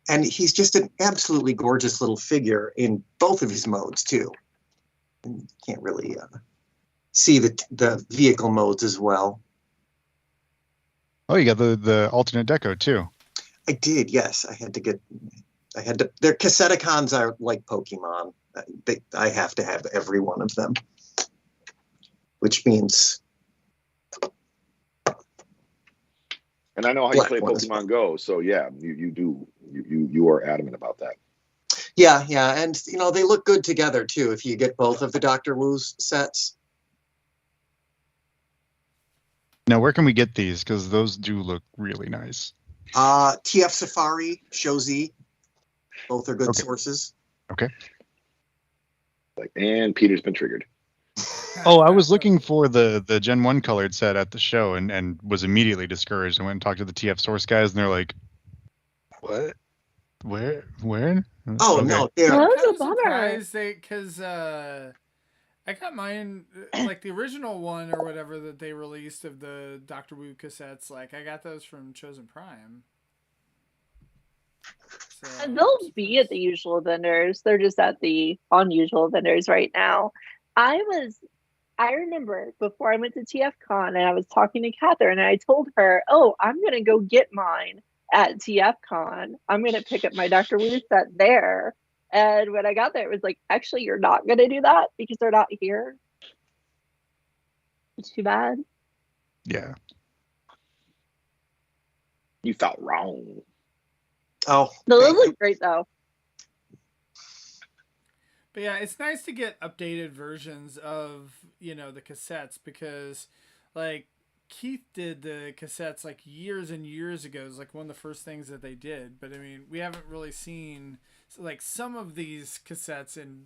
And he's just an absolutely gorgeous little figure in both of his modes too. And you can't really see the vehicle modes as well. Oh, you got the alternate deco too. I did, yes. I had to. Their Cassetticons are like Pokemon. I have to have every one of them, which means. And I know how you play Pokemon Go, so yeah, you are adamant about that. Yeah, and they look good together too. If you get both of the Dr. Wu's sets. Now, where can we get these? Because those do look really nice. TF Safari, Shozi, both are good sources. Okay. And Peter's been triggered. Oh, I was looking for the Gen 1 colored set at the show and was immediately discouraged. I went and talked to the TF Source guys, and they're like, "What? Where? Oh, okay. No, they're I'm surprised because I got mine, like the original one or whatever that they released of the Dr. Wu cassettes. Like, I got those from Chosen Prime. So, they'll be at the usual vendors. They're just at the unusual vendors right now. I remember before I went to TFCon and I was talking to Catherine and I told her, oh, I'm going to go get mine at TFCon. I'm going to pick up my Dr. Wu set there. And when I got there, it was like, actually, you're not going to do that because they're not here. It's too bad. Yeah. You felt wrong. Oh. Those look great, though. But yeah, it's nice to get updated versions of, the cassettes because, like, Keith did the cassettes, like, years and years ago. It was, like, one of the first things that they did. But, I mean, we haven't really seen... So, like, some of these cassettes in,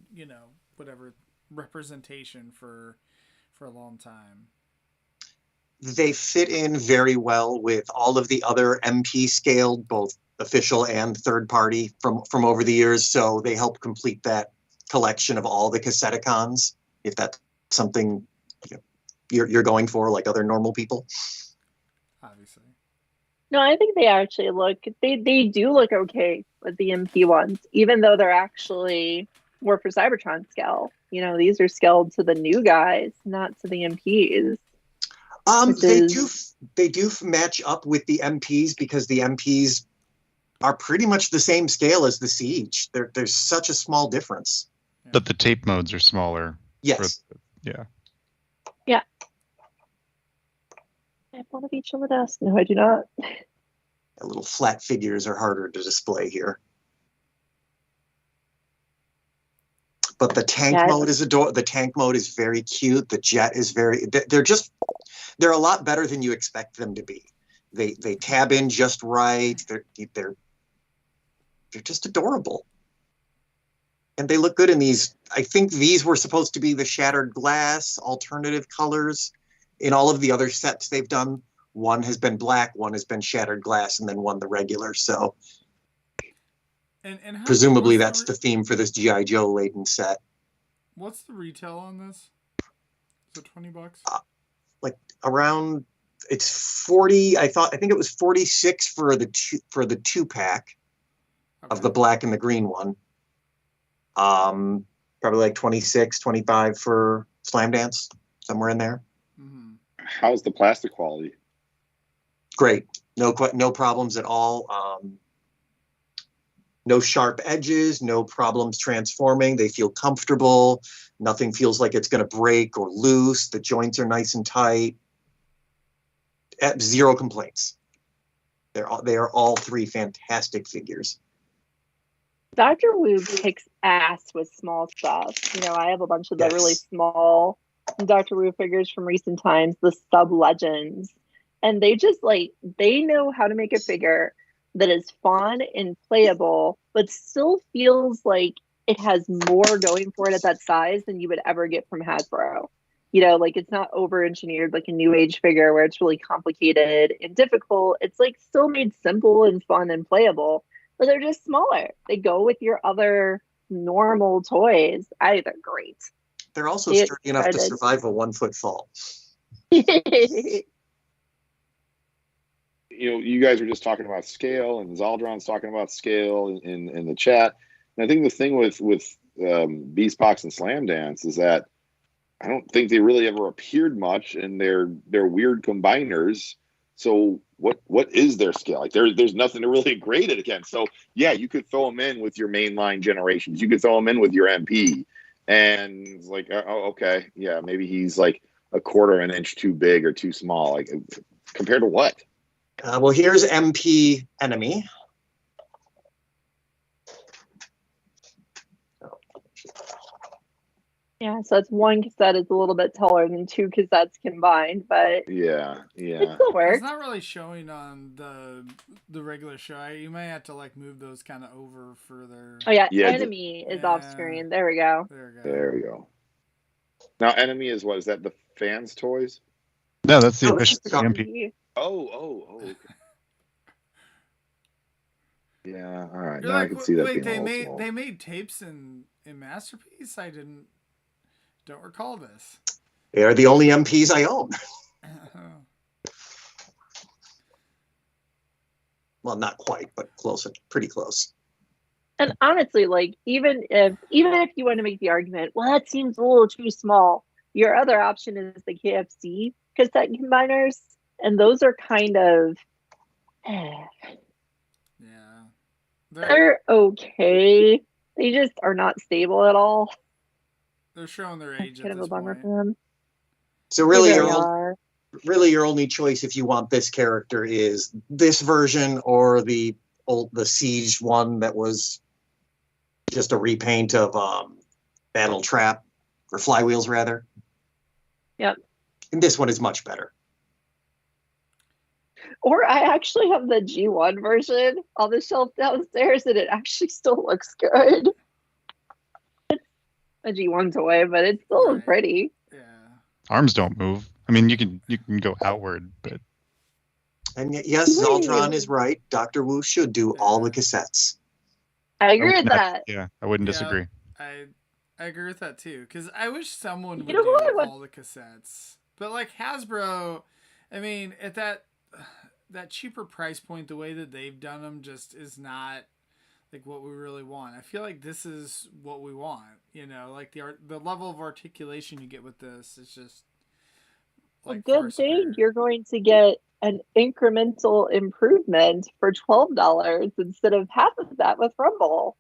whatever representation for a long time. They fit in very well with all of the other MP scaled, both official and third party from over the years. So they help complete that collection of all the Cassetticons, if that's something you're going for, like other normal people. Obviously. No, I think they actually they do look okay with the MP ones, even though they're actually more for Cybertron scale. These are scaled to the new guys, not to the MPs. They do match up with the MPs because the MPs are pretty much the same scale as the Siege. There's such a small difference. But the tape modes are smaller. Yes. Yeah. Yeah. I have one of each on the desk. No, I do not. The little flat figures are harder to display here. But the tank mode is the tank mode is very cute. The jet is they're a lot better than you expect them to be. They tab in just right. They're just adorable. And they look good in these. I think these were supposed to be the shattered glass alternative colors. In all of the other sets they've done, one has been black, one has been shattered glass, and then one the regular. So and presumably that's the theme for this G.I. Joe laden set. What's the retail on this? Is it $20? Like around, it's 40. I think it was 46 for the two pack of the black and the green one. Probably like 26, 25 for Slam Dance, somewhere in there. Mm-hmm. How's the plastic quality? Great. No problems at all. No sharp edges, no problems transforming. They feel comfortable. Nothing feels like it's going to break or loose. The joints are nice and tight. Zero complaints. They are all three fantastic figures. Dr. Wu kicks ass with small stuff. I have a bunch of the really small Dr. Wu figures from recent times, the sub legends. And they just they know how to make a figure that is fun and playable, but still feels like it has more going for it at that size than you would ever get from Hasbro. It's not over-engineered like a new age figure where it's really complicated and difficult. It's still made simple and fun and playable, but they're just smaller. They go with your other normal toys. They're great. They're also sturdy enough to survive a 1 foot fall. You guys were just talking about scale, and Zaldron's talking about scale in the chat. And I think the thing with Beastbox and Slam Dance is that I don't think they really ever appeared much, and they're weird combiners. So what is their scale? Like there's nothing to really grade it against. So yeah, you could throw them in with your mainline generations. You could throw them in with your MP, and it's like, oh, okay, yeah, maybe he's like a quarter of an inch too big or too small. Like compared to what? Well, here's MP Enemy. Yeah, so it's one cassette is a little bit taller than two cassettes combined, but yeah, it still works. It's not really showing on the regular show. You might have to move those kind of over further. Oh yeah, Enemy is off screen. There we go. There we go. Now, Enemy is what? Is that the fans' toys? No, that's the official MP. Oh. Okay. Yeah, all right. You're now I can see that wait, being a little small. they made tapes in Masterpiece? I don't recall this. They are the only MPs I own. Well, not quite, but close, pretty close. And honestly, even if you want to make the argument, well, that seems a little too small, your other option is the KFC cassette combiners, and those are kind of they're okay. They just are not stable at all. They're showing their age kind at of this a bummer point. for them. So really, your only choice if you want this character is this version or the Siege one that was just a repaint of Battle Trap or Flywheels rather. Yep. And this one is much better. Or I actually have the G1 version on the shelf downstairs, and it actually still looks good. It's a G1 toy, but it still looks pretty. Yeah. Arms don't move. I mean, you can go outward, but. And yes, Zaldron is right. Dr. Wu should do all the cassettes. I agree with that. Yeah, I wouldn't disagree. I agree with that too, because I wish someone would You know do what? all the cassettes. But Hasbro, I mean, at that cheaper price point, the way that they've done them just is not what we really want. I feel like this is what we want. The level of articulation you get with this is just a good thing. You're going to get an incremental improvement for $12 instead of half of that with Rumble.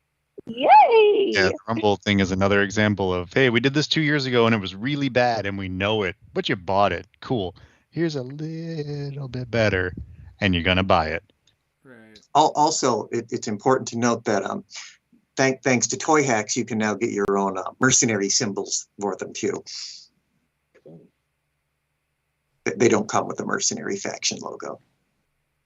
Yay! Yeah, the Rumble thing is another example of, hey, we did this 2 years ago and it was really bad and we know it, but you bought it. Cool. Here's a little bit better, and you're gonna buy it. Right. Also, it's important to note that thanks to Toy Hacks, you can now get your own mercenary symbols for them too. They don't come with the mercenary faction logo.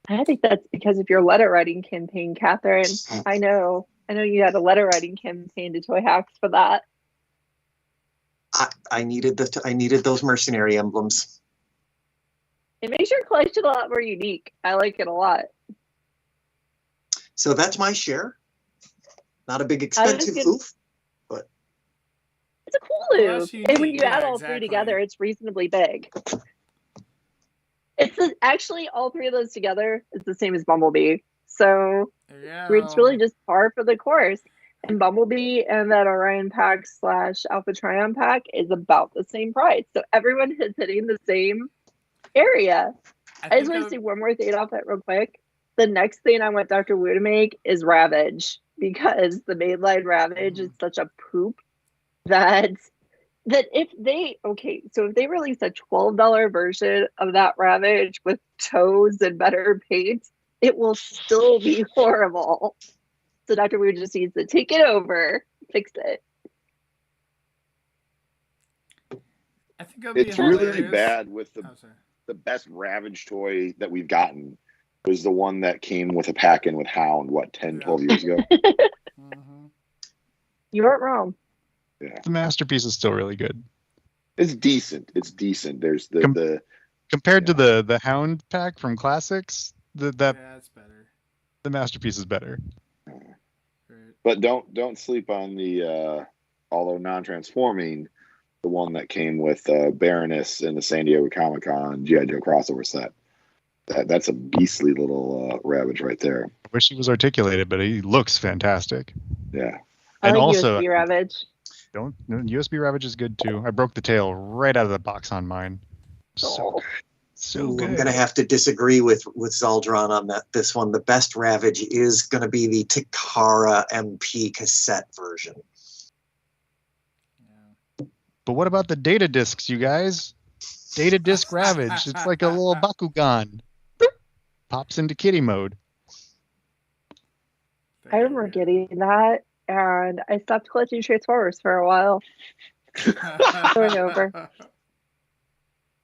I think that's because of your letter writing campaign, Catherine. I know you had a letter writing campaign to Toy Hacks for that. I needed those mercenary emblems. It makes your collection a lot more unique. I like it a lot. So that's my share. Not a big expensive oof, but it's a cool Well, oof. unique. And when you add Yeah, all exactly. three together, it's reasonably big. Actually all three of those together is the same as Bumblebee. So it's really just par for the course. And Bumblebee and that Orion pack / Alpha Trion pack is about the same price. So everyone is hitting the same area. I just want to say one more thing off that real quick. The next thing I want Dr. Wu to make is Ravage, because the mainline Ravage is such a poop that if they release a $12 version of that Ravage with toes and better paint, it will still be horrible. So Dr. Wu just needs to take it over, fix it. I think it'll be It's really hilarious. bad with the best Ravage toy that we've gotten was the one that came with a pack-in with Hound, 10, 12 years ago? You weren't wrong. Yeah. The Masterpiece is still really good. It's decent. There's the compared to the Hound pack from Classics, it's better. The Masterpiece is better. But don't sleep on the although non-transforming, the one that came with Baroness in the San Diego Comic-Con G.I. Joe crossover set. That's a beastly little Ravage right there. I wish he was articulated, but he looks fantastic. Yeah. I And like also, USB Ravage. USB Ravage is good too. I broke the tail right out of the box on mine. So good. So good. I'm going to have to disagree with Zaldron on this one. The best Ravage is going to be the Takara MP cassette version. But what about the data discs, you guys? Data disc Ravage. It's like a little Bakugan. Pops into kitty mode. I remember getting that, and I stopped collecting Transformers for a while. Over.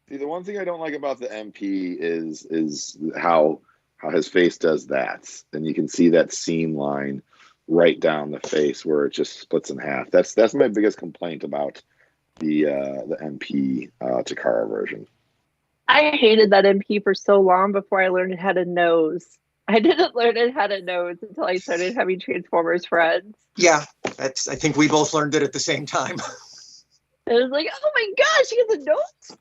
See, the one thing I don't like about the MP is how his face does that, and you can see that seam line right down the face where it just splits in half. That's my biggest complaint about the MP Takara version. I hated that MP for so long before I learned it had a nose. I didn't learn it had a nose until I started having Transformers friends. Yeah, I think we both learned it at the same time. It was like, oh my gosh, he has a nose.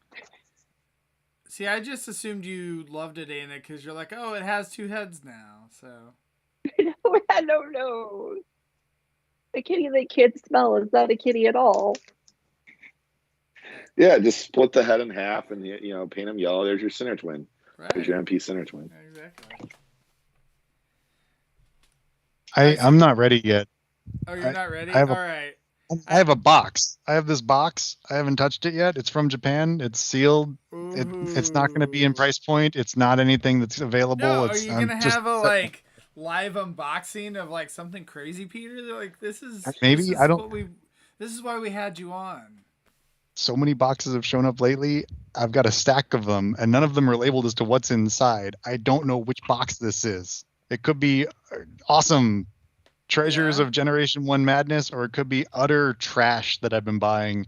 See, I just assumed you loved it, Anna, because you're like, oh, it has two heads now. So No, it had no nose. A kitty that can't smell is not a kitty at all. Yeah, just split the head in half and paint them yellow. There's your Sinner Twin. Right. There's your MP Sinner Twin. Exactly. I'm not ready yet. Oh, you're not ready? All right. I have a box. I have this box. I haven't touched it yet. It's from Japan. It's sealed. It's not going to be in price point. It's not anything that's available. No, are you going to have a live unboxing of something crazy, Peter? Like this is This is why we had you on. So many boxes have shown up lately. I've got a stack of them, and none of them are labeled as to what's inside. I don't know which box this is. It could be awesome treasures of Generation 1 madness, or it could be utter trash that I've been buying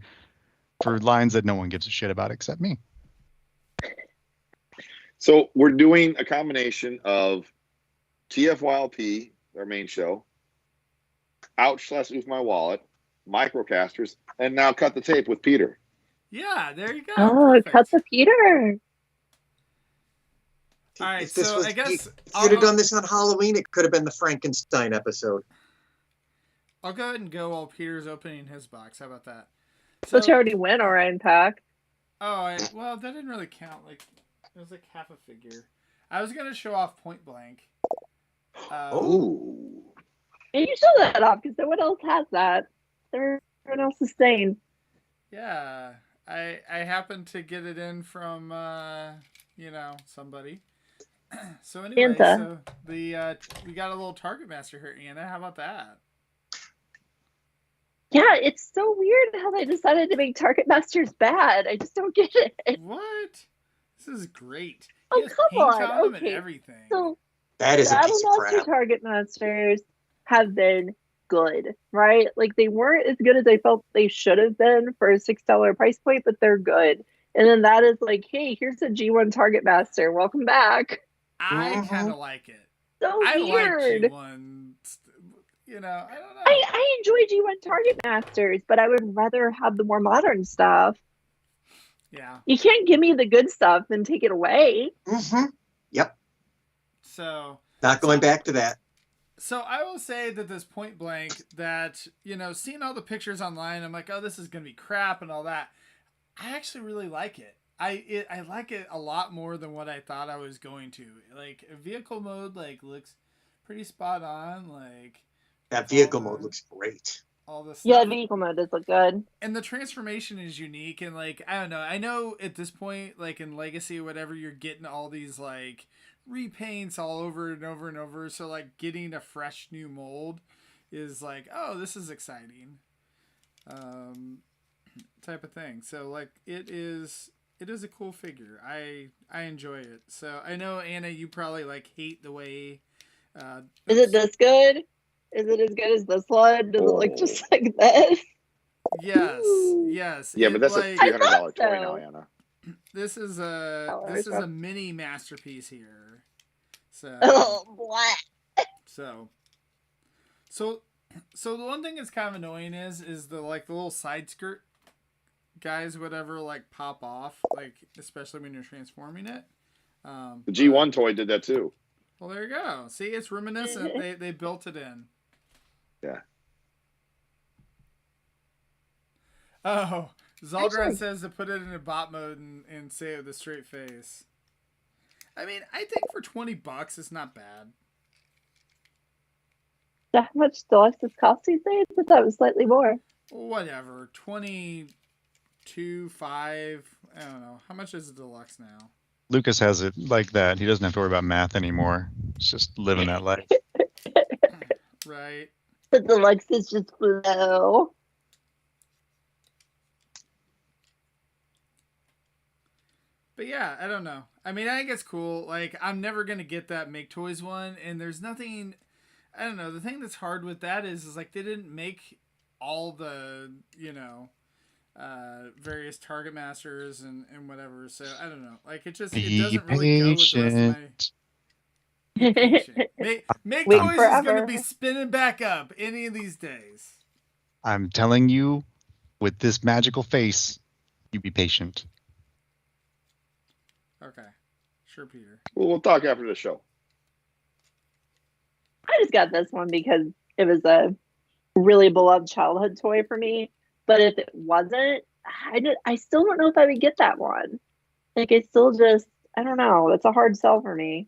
for lines that no one gives a shit about except me. So we're doing a combination of TFYLP, our main show, Ouch/Oof My Wallet, Microcasters, and now Cut the Tape with Peter. Yeah, there you go. Oh, Perfect. Cut the Peter. All right, so I guess if you'd have done this on Halloween, it could have been the Frankenstein episode. I'll go ahead and go while Peter's opening his box. How about that? Which already went Orion pack. Oh, well, that didn't really count. It was half a figure. I was gonna show off Point Blank. Oh. And you show that off because no one else has that. Everyone else is saying. Yeah, I happened to get it in from somebody. So anyway, Santa. so the we got a little Target Master here, Anna. How about that? Yeah, it's so weird how they decided to make Target Masters bad. I just don't get it. What? This is great. Oh, He has come paint on. on him and Okay. everything. So That is a Battle piece of Master crap. Target Masters have been good, right? Like they weren't as good as I felt they should have been for a $6 price point, but they're good. And then that is like, hey, here's a G1 Target Master. Welcome back. I Mhm. kind of like it. So I weird. like G1. I don't know. I enjoy G1 Target Masters, but I would rather have the more modern stuff. Yeah. You can't give me the good stuff and take it away. Mm-hmm. Yep. So Not going back to that. So I will say that this Point Blank, that seeing all the pictures online, I'm like, oh, this is gonna be crap and all that. I actually really like it. I like it a lot more than what I thought I was going to. Like vehicle mode, looks pretty spot on. That vehicle mode looks great. All this. Yeah, vehicle mode does look good. And the transformation is unique, and I don't know. I know at this point, in Legacy or whatever, you're getting all these repaints all over and over and over. So getting a fresh new mold is oh, this is exciting, type of thing. So it is a cool figure. I enjoy it. So I know, Anna, you probably hate the way. Is it this good? Is it as good as this one? Does it look just like this? Yes. Ooh. Yes. Yeah, but that's a $300 toy now, so. Anna. This is a mini masterpiece here. So Oh, black. So the one thing that's kind of annoying is the little side skirt guys, whatever, pop off, especially when you're transforming it. The G1 toy did that too. Well, there you go. See, it's reminiscent. They built it in. Yeah. Oh, Zaldron Actually, says to put it in a bot mode and say it with a straight face. I mean, I think for $20, it's not bad. how much Deluxe's cost these days? I thought it was slightly more. Whatever, 22, 5. I don't know. How much is a Deluxe now? Lucas has it like that. He doesn't have to worry about math anymore. He's just living that life. Right. The Deluxe is just flow. But yeah, I don't know. I mean, I think it's cool. I'm never gonna get that Make Toys one, and there's nothing. I don't know. The thing that's hard with that is they didn't make all the various Target Masters and whatever. So I don't know. It doesn't really go with the rest of my. Make Wait Toys forever. is gonna be spinning back up any of these days. I'm telling you, with this magical face, you be patient. Okay, sure, Peter. Well, we'll talk after the show. I just got this one because it was a really beloved childhood toy for me. But if it wasn't, I still don't know if I would get that one. I don't know. It's a hard sell for me.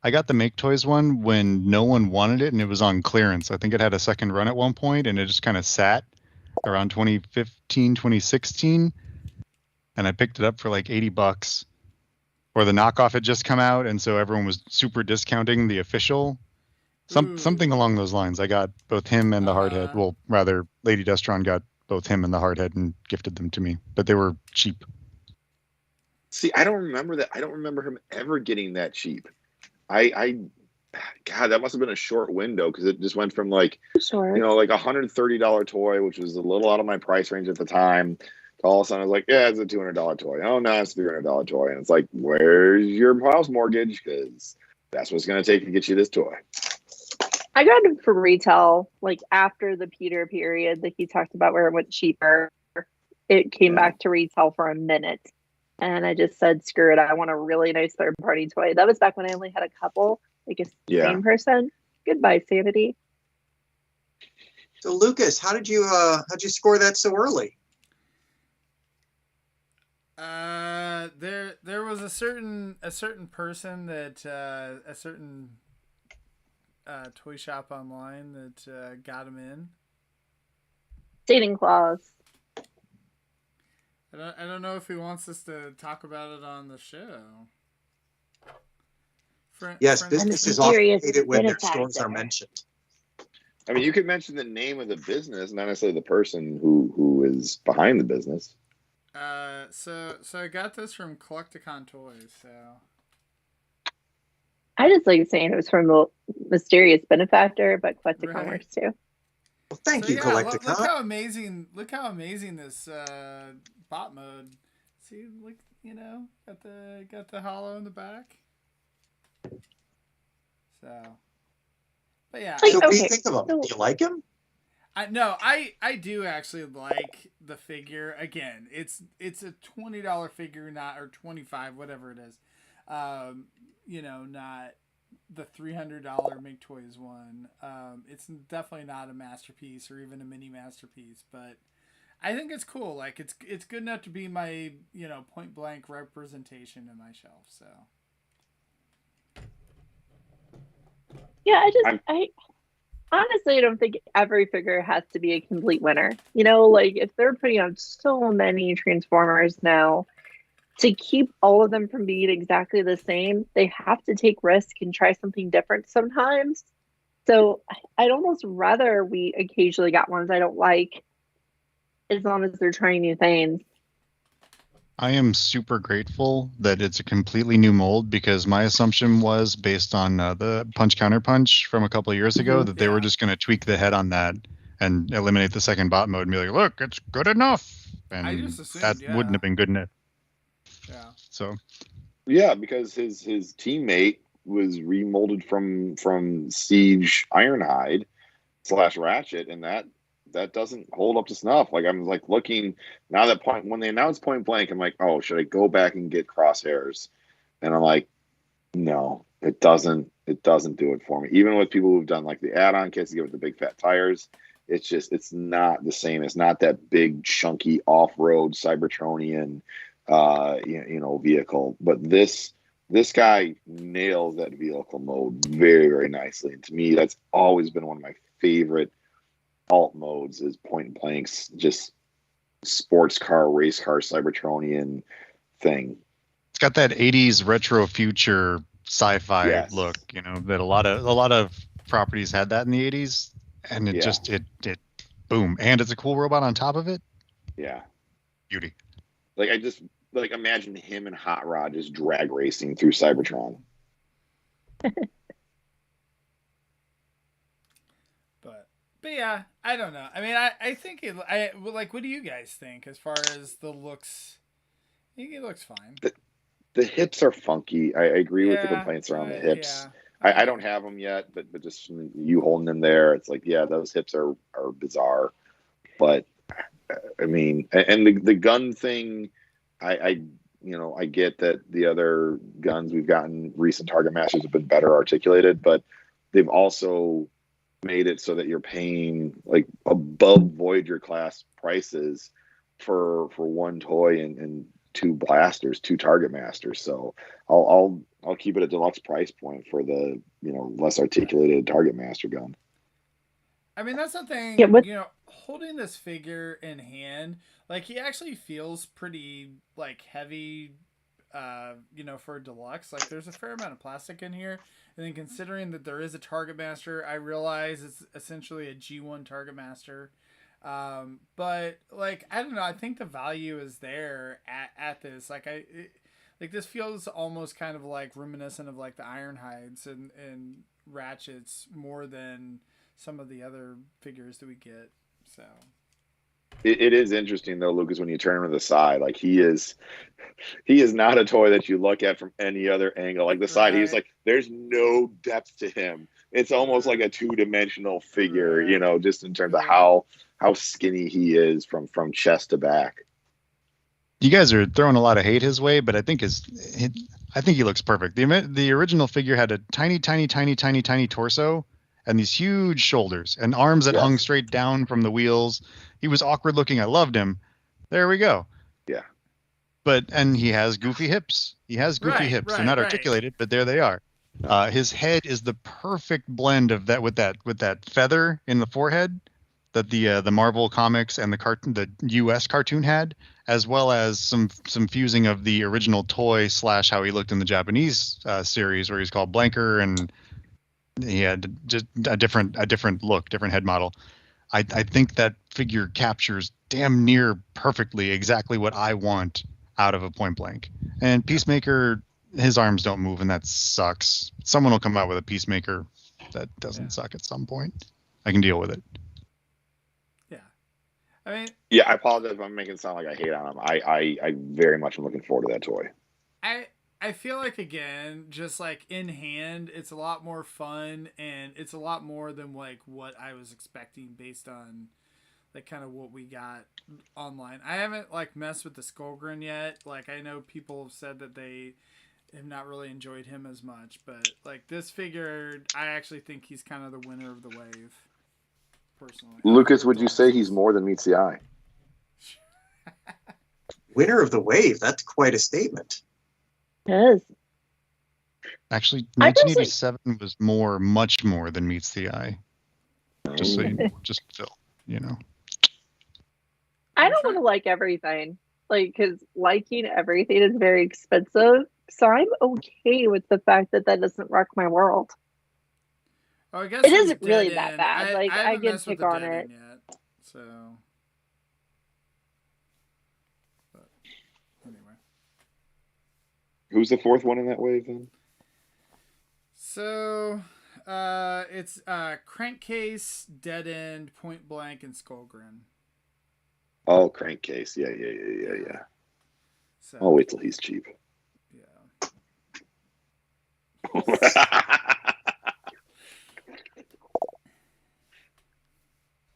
I got the Make Toys one when no one wanted it and it was on clearance. I think it had a second run at one point and it just kind of sat around 2015, 2016. And I picked it up for $80. Or the knockoff had just come out, and so everyone was super discounting the official. Something along those lines. I got both him and the Hardhead. Well, rather, Lady Destron got both him and the Hardhead and gifted them to me. But they were cheap. See, I don't remember that. I don't remember him ever getting that cheap. God, that must have been a short window because it just went from Sure. $130 toy, which was a little out of my price range at the time. All of a sudden, I was like, yeah, it's a $200 toy. Oh, no, it's a $300 toy. And it's like, where's your house mortgage? Because that's what it's going to take to get you this toy. I got it for retail, after the Peter period that he talked about where it went cheaper. It came back to retail for a minute. And I just said, screw it. I want a really nice third-party toy. That was back when I only had a couple, same person. Goodbye, sanity. So, Lucas, how'd you score that so early? there was a certain person that a certain toy shop online that got him in. Dating clause. I don't know if he wants us to talk about it on the show. Yes, businesses often hate it when their stores are mentioned. I mean, you could mention the name of the business, not necessarily the person who is behind the business. So I got this from Collecticon Toys. So I just like saying it was from the mysterious benefactor, but Collecticon Right. works too. Well, thank you, yeah, Collecticon. look how amazing! Look how amazing this bot mode. See, look, got the hollow in the back. So, but yeah. So what do you think of him? Do you like him? I do actually like the figure. Again, it's a $20 figure, not or $25, whatever it is. Not the $300 Make Toys one. It's definitely not a masterpiece or even a mini masterpiece, but I think it's cool. Like it's good enough to be my point blank representation in my shelf. So yeah, I honestly don't think every figure has to be a complete winner. Like if they're putting out so many Transformers now, to keep all of them from being exactly the same, they have to take risk and try something different sometimes. So I'd almost rather we occasionally got ones I don't like, as long as they're trying new things. I am super grateful that it's a completely new mold, because my assumption was based on the Punch Counter Punch from a couple of years ago that they were just going to tweak the head on that and eliminate the second bot mode and be like, look, it's good enough. And I just assumed, that wouldn't have been good enough. Yeah. So. Yeah, because his teammate was remolded from Siege Ironhide / Ratchet, and that doesn't hold up to snuff. Like I'm like looking now that point when they announced Point Blank, I'm like, oh, should I go back and get Crosshairs? And I'm like, no, it doesn't do it for me. Even with people who've done like the add-on kits to give it the big fat tires, it's not the same. It's not that big chunky off-road Cybertronian vehicle. But this guy nails that vehicle mode very, very nicely. And to me, that's always been one of my favorite alt modes is Point Blank's just sports car, race car, Cybertronian thing. It's got that 80s retro future sci-fi look, that a lot of properties had that in the 80s, and it just it boom, and it's a cool robot on top of it. Yeah. Beauty. Like I just imagine him and Hot Rod just drag racing through Cybertron. But yeah, I don't know. I mean, I think what do you guys think as far as the looks? I think it looks fine. The hips are funky. I agree with the complaints around the hips. Yeah. I don't have them yet, but just you holding them there, it's like, yeah, those hips are bizarre. But I mean, and the gun thing, I get that the other guns we've gotten, recent Target Masters, have been better articulated, but they've also made it so that you're paying like above Voyager class prices for one toy and two blasters, two Target Masters. So I'll keep it a deluxe price point for the less articulated Target Master gun. I mean, that's the thing. Holding this figure in hand, like he actually feels pretty like heavy. For a deluxe, like there's a fair amount of plastic in here, and then considering that there is a Target Master, I realize it's essentially a G1 Target Master. But like I don't know, I think the value is there at this. Like this feels almost kind of like reminiscent of like the Ironhides and Ratchets more than some of the other figures that we get. So it is interesting though, Lucas, when you turn him to the side, like he is not a toy that you look at from any other angle. Like the side, he's like, there's no depth to him. It's almost like a 2-dimensional figure, just in terms of how skinny he is from chest to back. You guys are throwing a lot of hate his way, but I think he looks perfect. The original figure had a tiny torso and these huge shoulders and arms that hung straight down from the wheels. He was awkward looking. I loved him. There we go. Yeah. and he has goofy hips. He has goofy hips. They're not articulated, but there they are. His head is the perfect blend of that with that feather in the forehead that the Marvel comics and the US cartoon had, as well as some fusing of the original toy / how he looked in the Japanese series where he's called Blanker, and he had just a different look, different head model. I think that figure captures damn near perfectly exactly what I want out of a Point Blank. And Peacemaker, his arms don't move, and that sucks. Someone will come out with a Peacemaker that doesn't suck at some point. I can deal with it. Yeah. I mean... Yeah, I apologize if I'm making it sound like I hate on him. I very much am looking forward to that toy. I feel like, again, just like in hand, it's a lot more fun, and it's a lot more than like what I was expecting based on like kind of what we got online. I haven't like messed with the Skullgrin yet. Like, I know people have said that they have not really enjoyed him as much, but like this figure, I actually think he's kind of the winner of the wave, personally. Lucas, would you say he's more than meets the eye? Winner of the wave, that's quite a statement. It is. Actually, 1987 was much more than meets the eye. Just so just Phil, you know. I don't want to like everything, like, because liking everything is very expensive. So I'm okay with the fact that doesn't wreck my world. Oh, I guess it isn't really that bad. Like, I can pick on it. Yet, so. But anyway. Who's the fourth one in that wave then? So, it's Crankcase, Dead End, Point Blank, and Skullgrin. Oh, Crankcase. Yeah. So, I'll wait till he's cheap. Yeah.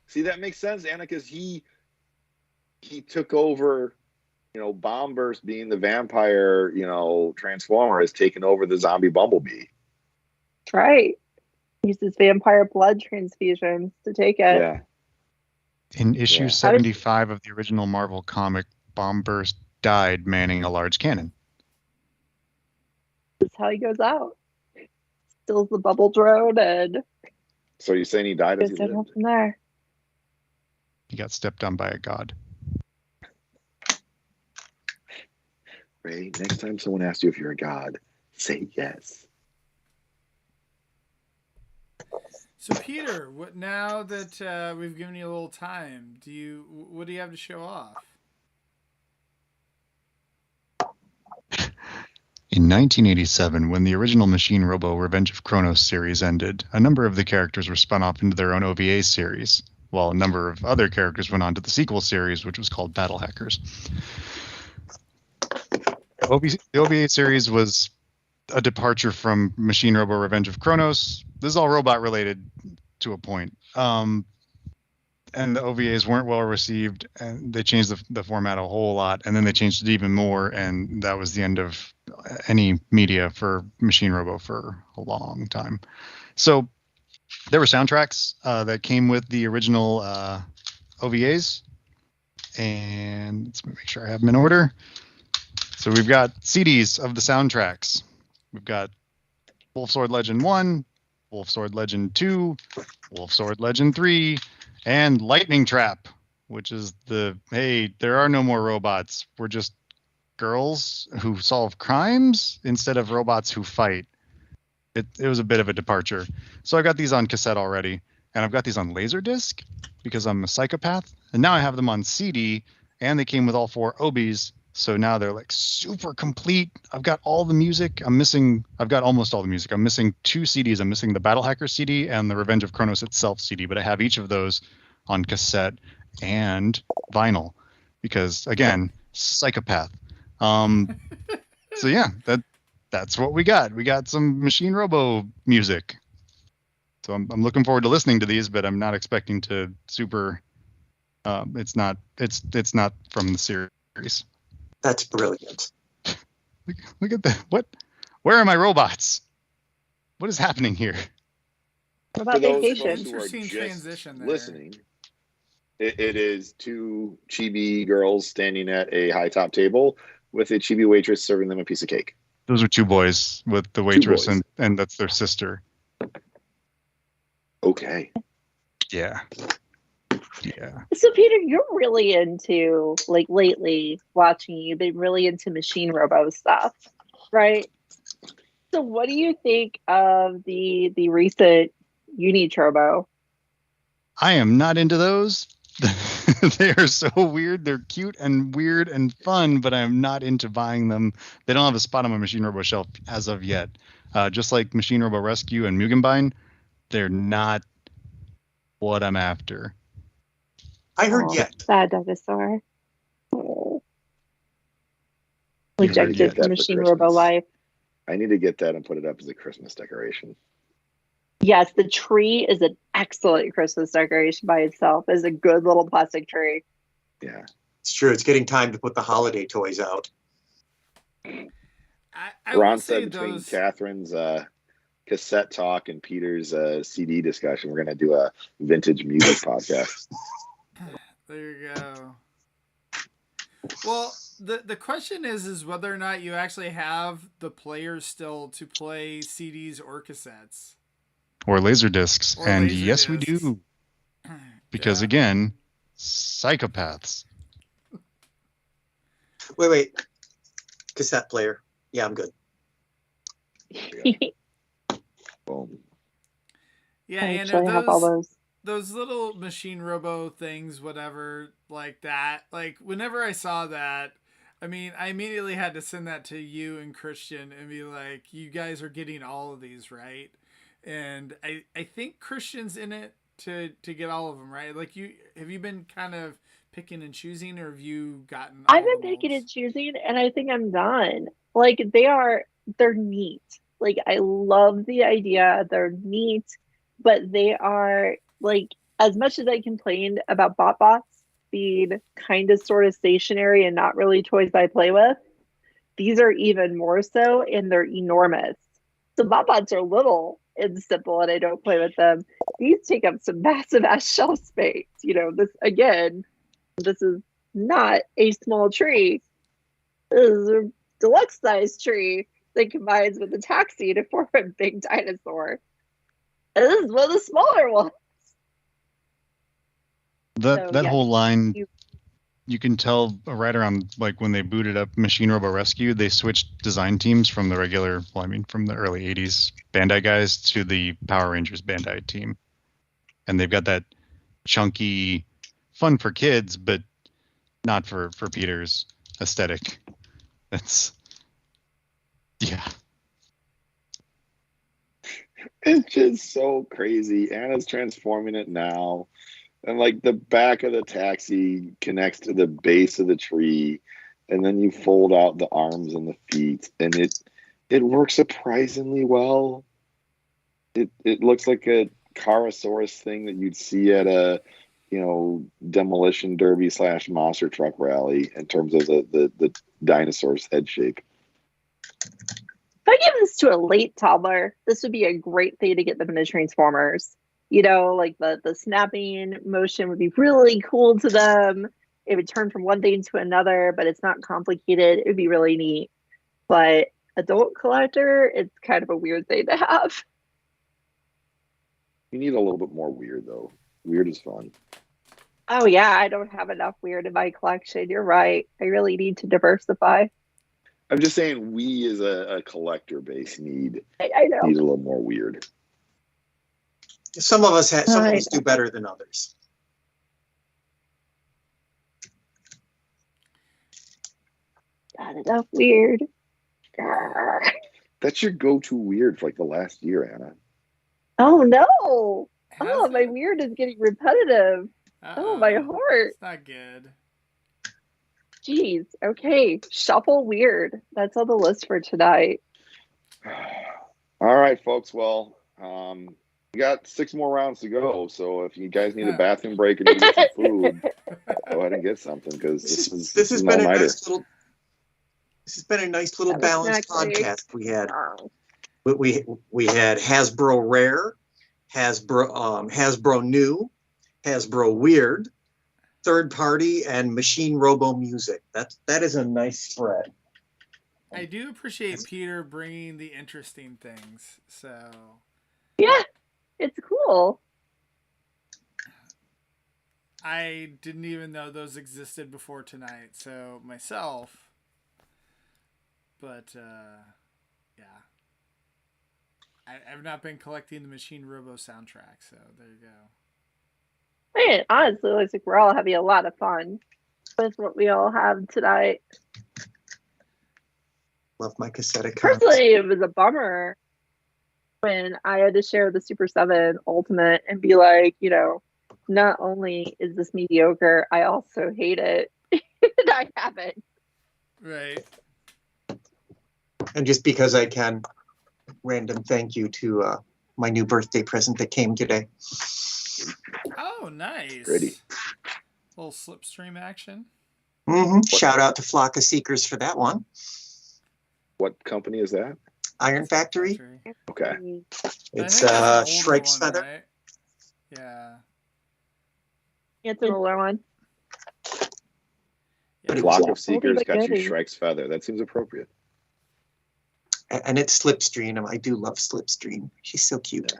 See, that makes sense, Anna, because he took over, Bombburst being the vampire, Transformer has taken over the zombie Bumblebee. That's right. He uses vampire blood transfusions to take it. Yeah. In issue 75 of the original Marvel comic, Bombburst died manning a large cannon. That's how he goes out. Steals the bubble drone, and so you're saying he died as he lived? From there. He got stepped on by a god. Ray, next time someone asks you if you're a god, say yes. So Peter, now that we've given you a little time, what do you have to show off? In 1987, when the original Machine Robo Revenge of Kronos series ended, a number of the characters were spun off into their own OVA series, while a number of other characters went on to the sequel series, which was called Battle Hackers. The OVA series was a departure from Machine Robo Revenge of Kronos. This is all robot related to a point. And the OVAs weren't well received, and they changed the format a whole lot, and then they changed it even more, and that was the end of any media for Machine Robo for a long time. So there were soundtracks that came with the original OVAs, and let's make sure I have them in order. So we've got CDs of the soundtracks. We've got Wolf Sword Legend 1, Wolf Sword Legend 2, Wolf Sword Legend 3, and Lightning Trap, which is hey, there are no more robots. We're just girls who solve crimes instead of robots who fight. It was a bit of a departure. So I got these on cassette already, and I've got these on Laserdisc because I'm a psychopath. And now I have them on CD, and they came with all 4 Obies. So now they're like super complete. I've got all the music. I've got almost all the music. I'm missing 2 CDs. I'm missing the Battle Hacker CD and the Revenge of Kronos itself CD, but I have each of those on cassette and vinyl because, again, psychopath. So yeah, that's what we got. We got some Machine Robo music. So I'm looking forward to listening to these, but I'm not expecting to super. It's not from the series. That's brilliant. Look at that. Where are my robots? What is happening here? What about vacation? Interesting transition there. Listening. It is 2 chibi girls standing at a high top table with a chibi waitress serving them a piece of cake. Those are two boys with the waitress, boys. and that's their sister. Okay. Yeah. Yeah. So Peter, you're really into, like, lately watching, you've been really into Machine Robo stuff, right? So what do you think of the recent Uniturbo? I am not into those. They are so weird. They're cute and weird and fun, but I'm not into buying them. They don't have a spot on my Machine Robo shelf as of yet. Just like Machine Robo Rescue and Mugenbein, they're not what I'm after. I heard yet. Sad dinosaur. Oh. You heard Rejected yet from for Machine Christmas. Robo life. I need to get that and put it up as a Christmas decoration. Yes, the tree is an excellent Christmas decoration by itself. It's a good little plastic tree. Yeah. It's true. It's getting time to put the holiday toys out. I Ron would say said between those. Catherine's cassette talk and Peter's CD discussion, we're going to do a vintage music podcast. There you go. Well, the question is whether or not you actually have the players still to play CDs or cassettes. Or laser discs. Or and laser yes, we discs. do. Because Yeah. again, psychopaths. Wait. Cassette player. Yeah, I'm good. Boom. Yeah, I and actually have all those little Machine Robo things, whatever, like that. Like, whenever I saw that, I mean, I immediately had to send that to you and Christian and be like, you guys are getting all of these, right? And I think Christian's in it to get all of them, right? Like, have you been kind of picking and choosing, or have you gotten all I've been the picking and molds? choosing, and I think I'm done. Like, they're neat. Like, I love the idea. They're neat, but they are, like, as much as I complained about BotBots being kind of sort of stationary and not really toys I play with, these are even more so, and they're enormous. So BotBots are little and simple, and I don't play with them. These take up some massive ass shelf space. You know, this is not a small tree. This is a deluxe size tree that combines with a taxi to form a big dinosaur. And this is one of the smaller ones. That So, yeah, whole line, you- you can tell right around like when they booted up Machine Robo Rescue, they switched design teams from the regular, well, I mean, from the early 80s Bandai guys to the Power Rangers Bandai team. And they've got that chunky, fun for kids, but not for Peter's aesthetic. That's, yeah. It's just so crazy. Anna's transforming it now. And like the back of the taxi connects to the base of the tree. And then you fold out the arms and the feet. And it works surprisingly well. It looks like a Carosaurus thing that you'd see at a, demolition derby / monster truck rally in terms of the dinosaur's head shape. If I give this to a late toddler, this would be a great thing to get them into Transformers. You know, like the snapping motion would be really cool to them. It would turn from one thing to another, but it's not complicated. It would be really neat. But adult collector, it's kind of a weird thing to have. You need a little bit more weird, though. Weird is fun. Oh, yeah, I don't have enough weird in my collection. You're right. I really need to diversify. I'm just saying we as a collector base need I know. a little more weird. Some of us do better than others. Not enough weird. Grr. That's your go-to weird for like the last year, Anna. Oh, no. Oh, Has my it? weird is getting repetitive. Oh, my Uh-oh. heart. It's not good. Jeez. Okay. Shuffle weird. That's on the list for tonight. All right, folks. Well, we got 6 more rounds to go. So if you guys need a bathroom break or need to get some food, go ahead and get something because This has been a all-nighter. nice little. This has been a nice little That was balanced snack break. podcast we had. Oh. We had Hasbro Rare, Hasbro New, Hasbro Weird, Third Party, and Machine Robo Music. That is a nice spread. I do appreciate Peter bringing the interesting things. So Yeah, it's cool. I didn't even know those existed before tonight. So myself, but yeah, I've not been collecting the Machine Robo soundtrack. So there you go. Man, honestly, it looks like we're all having a lot of fun with what we all have tonight. Love my cassette accounts. Personally, it was a bummer when I had to share the Super 7 Ultimate and be like, not only is this mediocre, I also hate it. And I haven't. Right. And just because I can, random thank you to my new birthday present that came today. Oh, nice. Pretty. Little slipstream action. Shout out to Flock of Seekers for that one. What company is that? Iron Factory. Okay. It's that's an older Shrike's one, Feather. right? Yeah. It's an older one. But it Flock was of Seekers but got you goodie. Shrike's Feather. That seems appropriate. And it's Slipstream. And I do love Slipstream. She's so cute.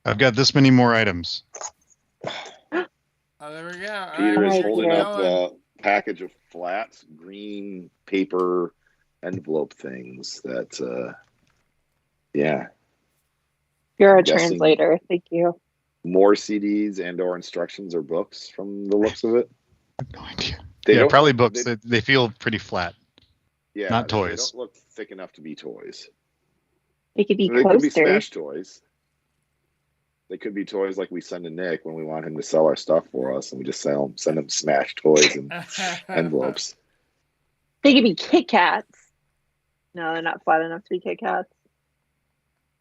I've got this many more items. Oh, there we go. All Peter right, is keep holding going. up the package of flat green paper envelope things that, yeah. You're I'm a guessing translator. Thank you. More CDs and or instructions or books from the looks of it. No idea. They Yeah, don't probably look- books. They feel pretty flat. Yeah, Not They toys. don't look thick enough to be toys. They could be They could be coasters. Smash toys. They could be toys like we send to Nick when we want him to sell our stuff for us, and we just send him Smash toys and envelopes. They could be Kit Kats. No, they're not flat enough to be Kit Kats.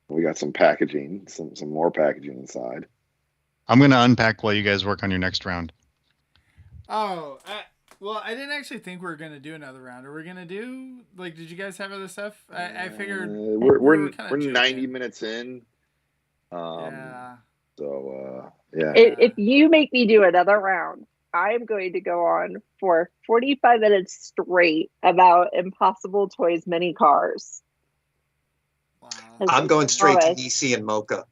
We got some packaging, some more packaging inside. I'm gonna unpack while you guys work on your next round. Oh, well, I didn't actually think we were gonna do another round. Are we gonna do did you guys have other stuff? I figured We're kinda 90 joking. minutes in. Yeah. So yeah. If you make me do another round, I'm going to go on for 45 minutes straight about Impossible Toys mini cars. Wow. I'm going straight to Promise. EC and Mocha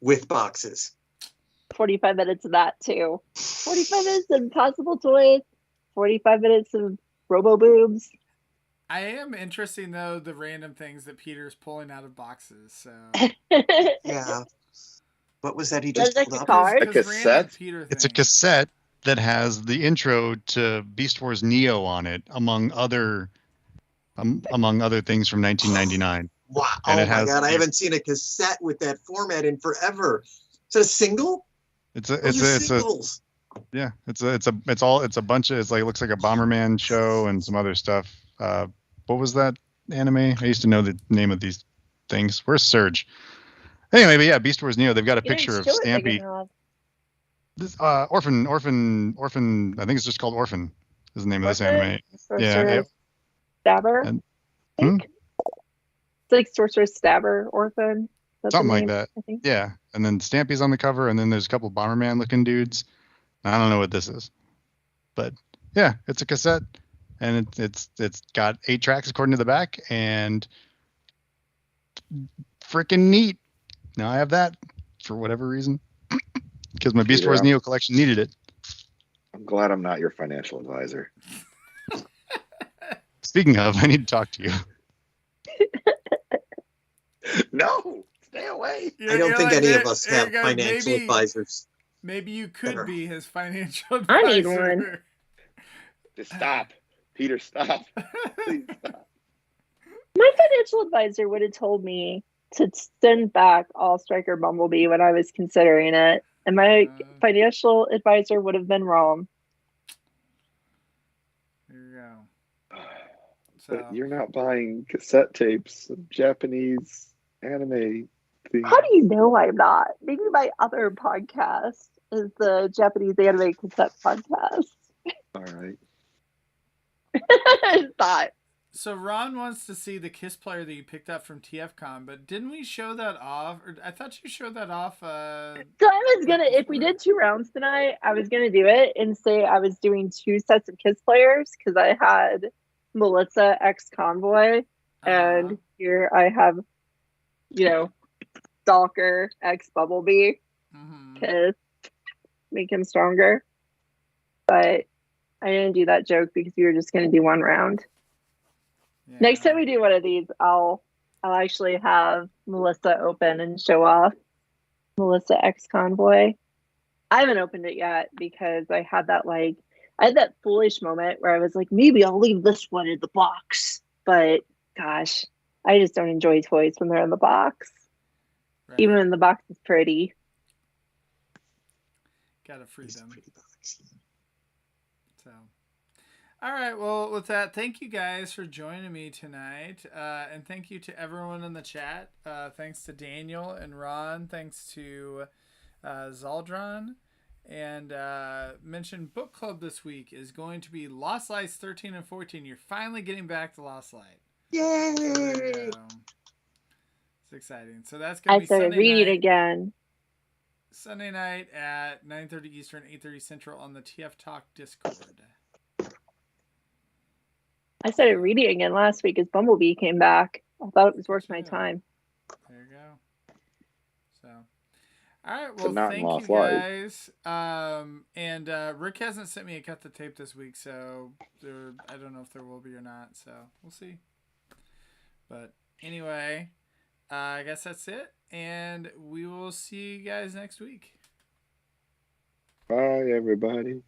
with boxes. 45 minutes of that too. 45 minutes of Impossible Toys. 45 minutes of Robo Boobs. I am interested though the random things that Peter's pulling out of boxes. So Yeah. What was that he That's just like pulled a up? car? A cassette? Peter It's a things. cassette that has the intro to Beast Wars Neo on it, among other things from 1999. Wow. And Oh it my has God. I the- haven't seen a cassette with that format in forever. Is it a single? It's Those are singles. a bunch of, it looks like a Bomberman show and some other stuff. What was that anime? I used to know the name of these things. Where's Surge? Anyway, but yeah, Beast Wars Neo. They've got a picture of Stampy. This Orphan. I think it's just called Orphan. Is the name of this anime. Sorcerer's Stabber. And- I think. It's like Sorcerer's Stabber Orphan. That's the Something like name, that. I think. Yeah, and then Stampy's on the cover, and then there's a couple Bomberman looking dudes. I don't know what this is, but yeah, it's a cassette, and it's got 8 tracks according to the back, and freaking neat. Now I have that for whatever reason, because my Beast Peter, Wars Neo collection needed it. I'm glad I'm not your financial advisor. Speaking of, I need to talk to you. No, stay away. I don't think any of us have you're financial advisors. Maybe you could Ever. be his financial advisor. I need one. Just stop. Peter, stop. Please stop. My financial advisor would have told me to send back All Striker Bumblebee when I was considering it, and my financial advisor would have been wrong. There you go. But you're not buying cassette tapes of Japanese anime things. How do you know I'm not? Maybe my other podcast is the Japanese anime cassette podcast. All right. I thought. So Ron wants to see the Kiss player that you picked up from TFCon, but didn't we show that off? Or I thought you showed that off. So I was gonna, if we did 2 rounds tonight, I was gonna do it and say I was doing 2 sets of Kiss players because I had Melissa X Convoy, and here I have, Stalker X Bumblebee to make him stronger. But I didn't do that joke because we were just going to do one round. Yeah. Next time we do one of these, I'll actually have Melissa open and show off Melissa X Convoy. I haven't opened it yet because I had that foolish moment where I was like, maybe I'll leave this one in the box. But gosh, I just don't enjoy toys when they're in the box. Right. Even when the box is pretty. Gotta free them. So, all right. Well, with that, thank you guys for joining me tonight, and thank you to everyone in the chat. Thanks to Daniel and Ron. Thanks to Zaldron. And mentioned book club this week is going to be Lost Lights 13 and 14. You're finally getting back to Lost Light. Yay! It's exciting. So that's going to be Sunday night. I started reading again. Sunday night at 9:30 Eastern, 8:30 Central on the TF Talk Discord. I started reading again last week as Bumblebee came back. I thought it was worth my time. There you go. So, all right. Well, thank you guys. And Rick hasn't sent me a cut the tape this week, so I don't know if there will be or not. So we'll see. But anyway, I guess that's it. And we will see you guys next week. Bye, everybody.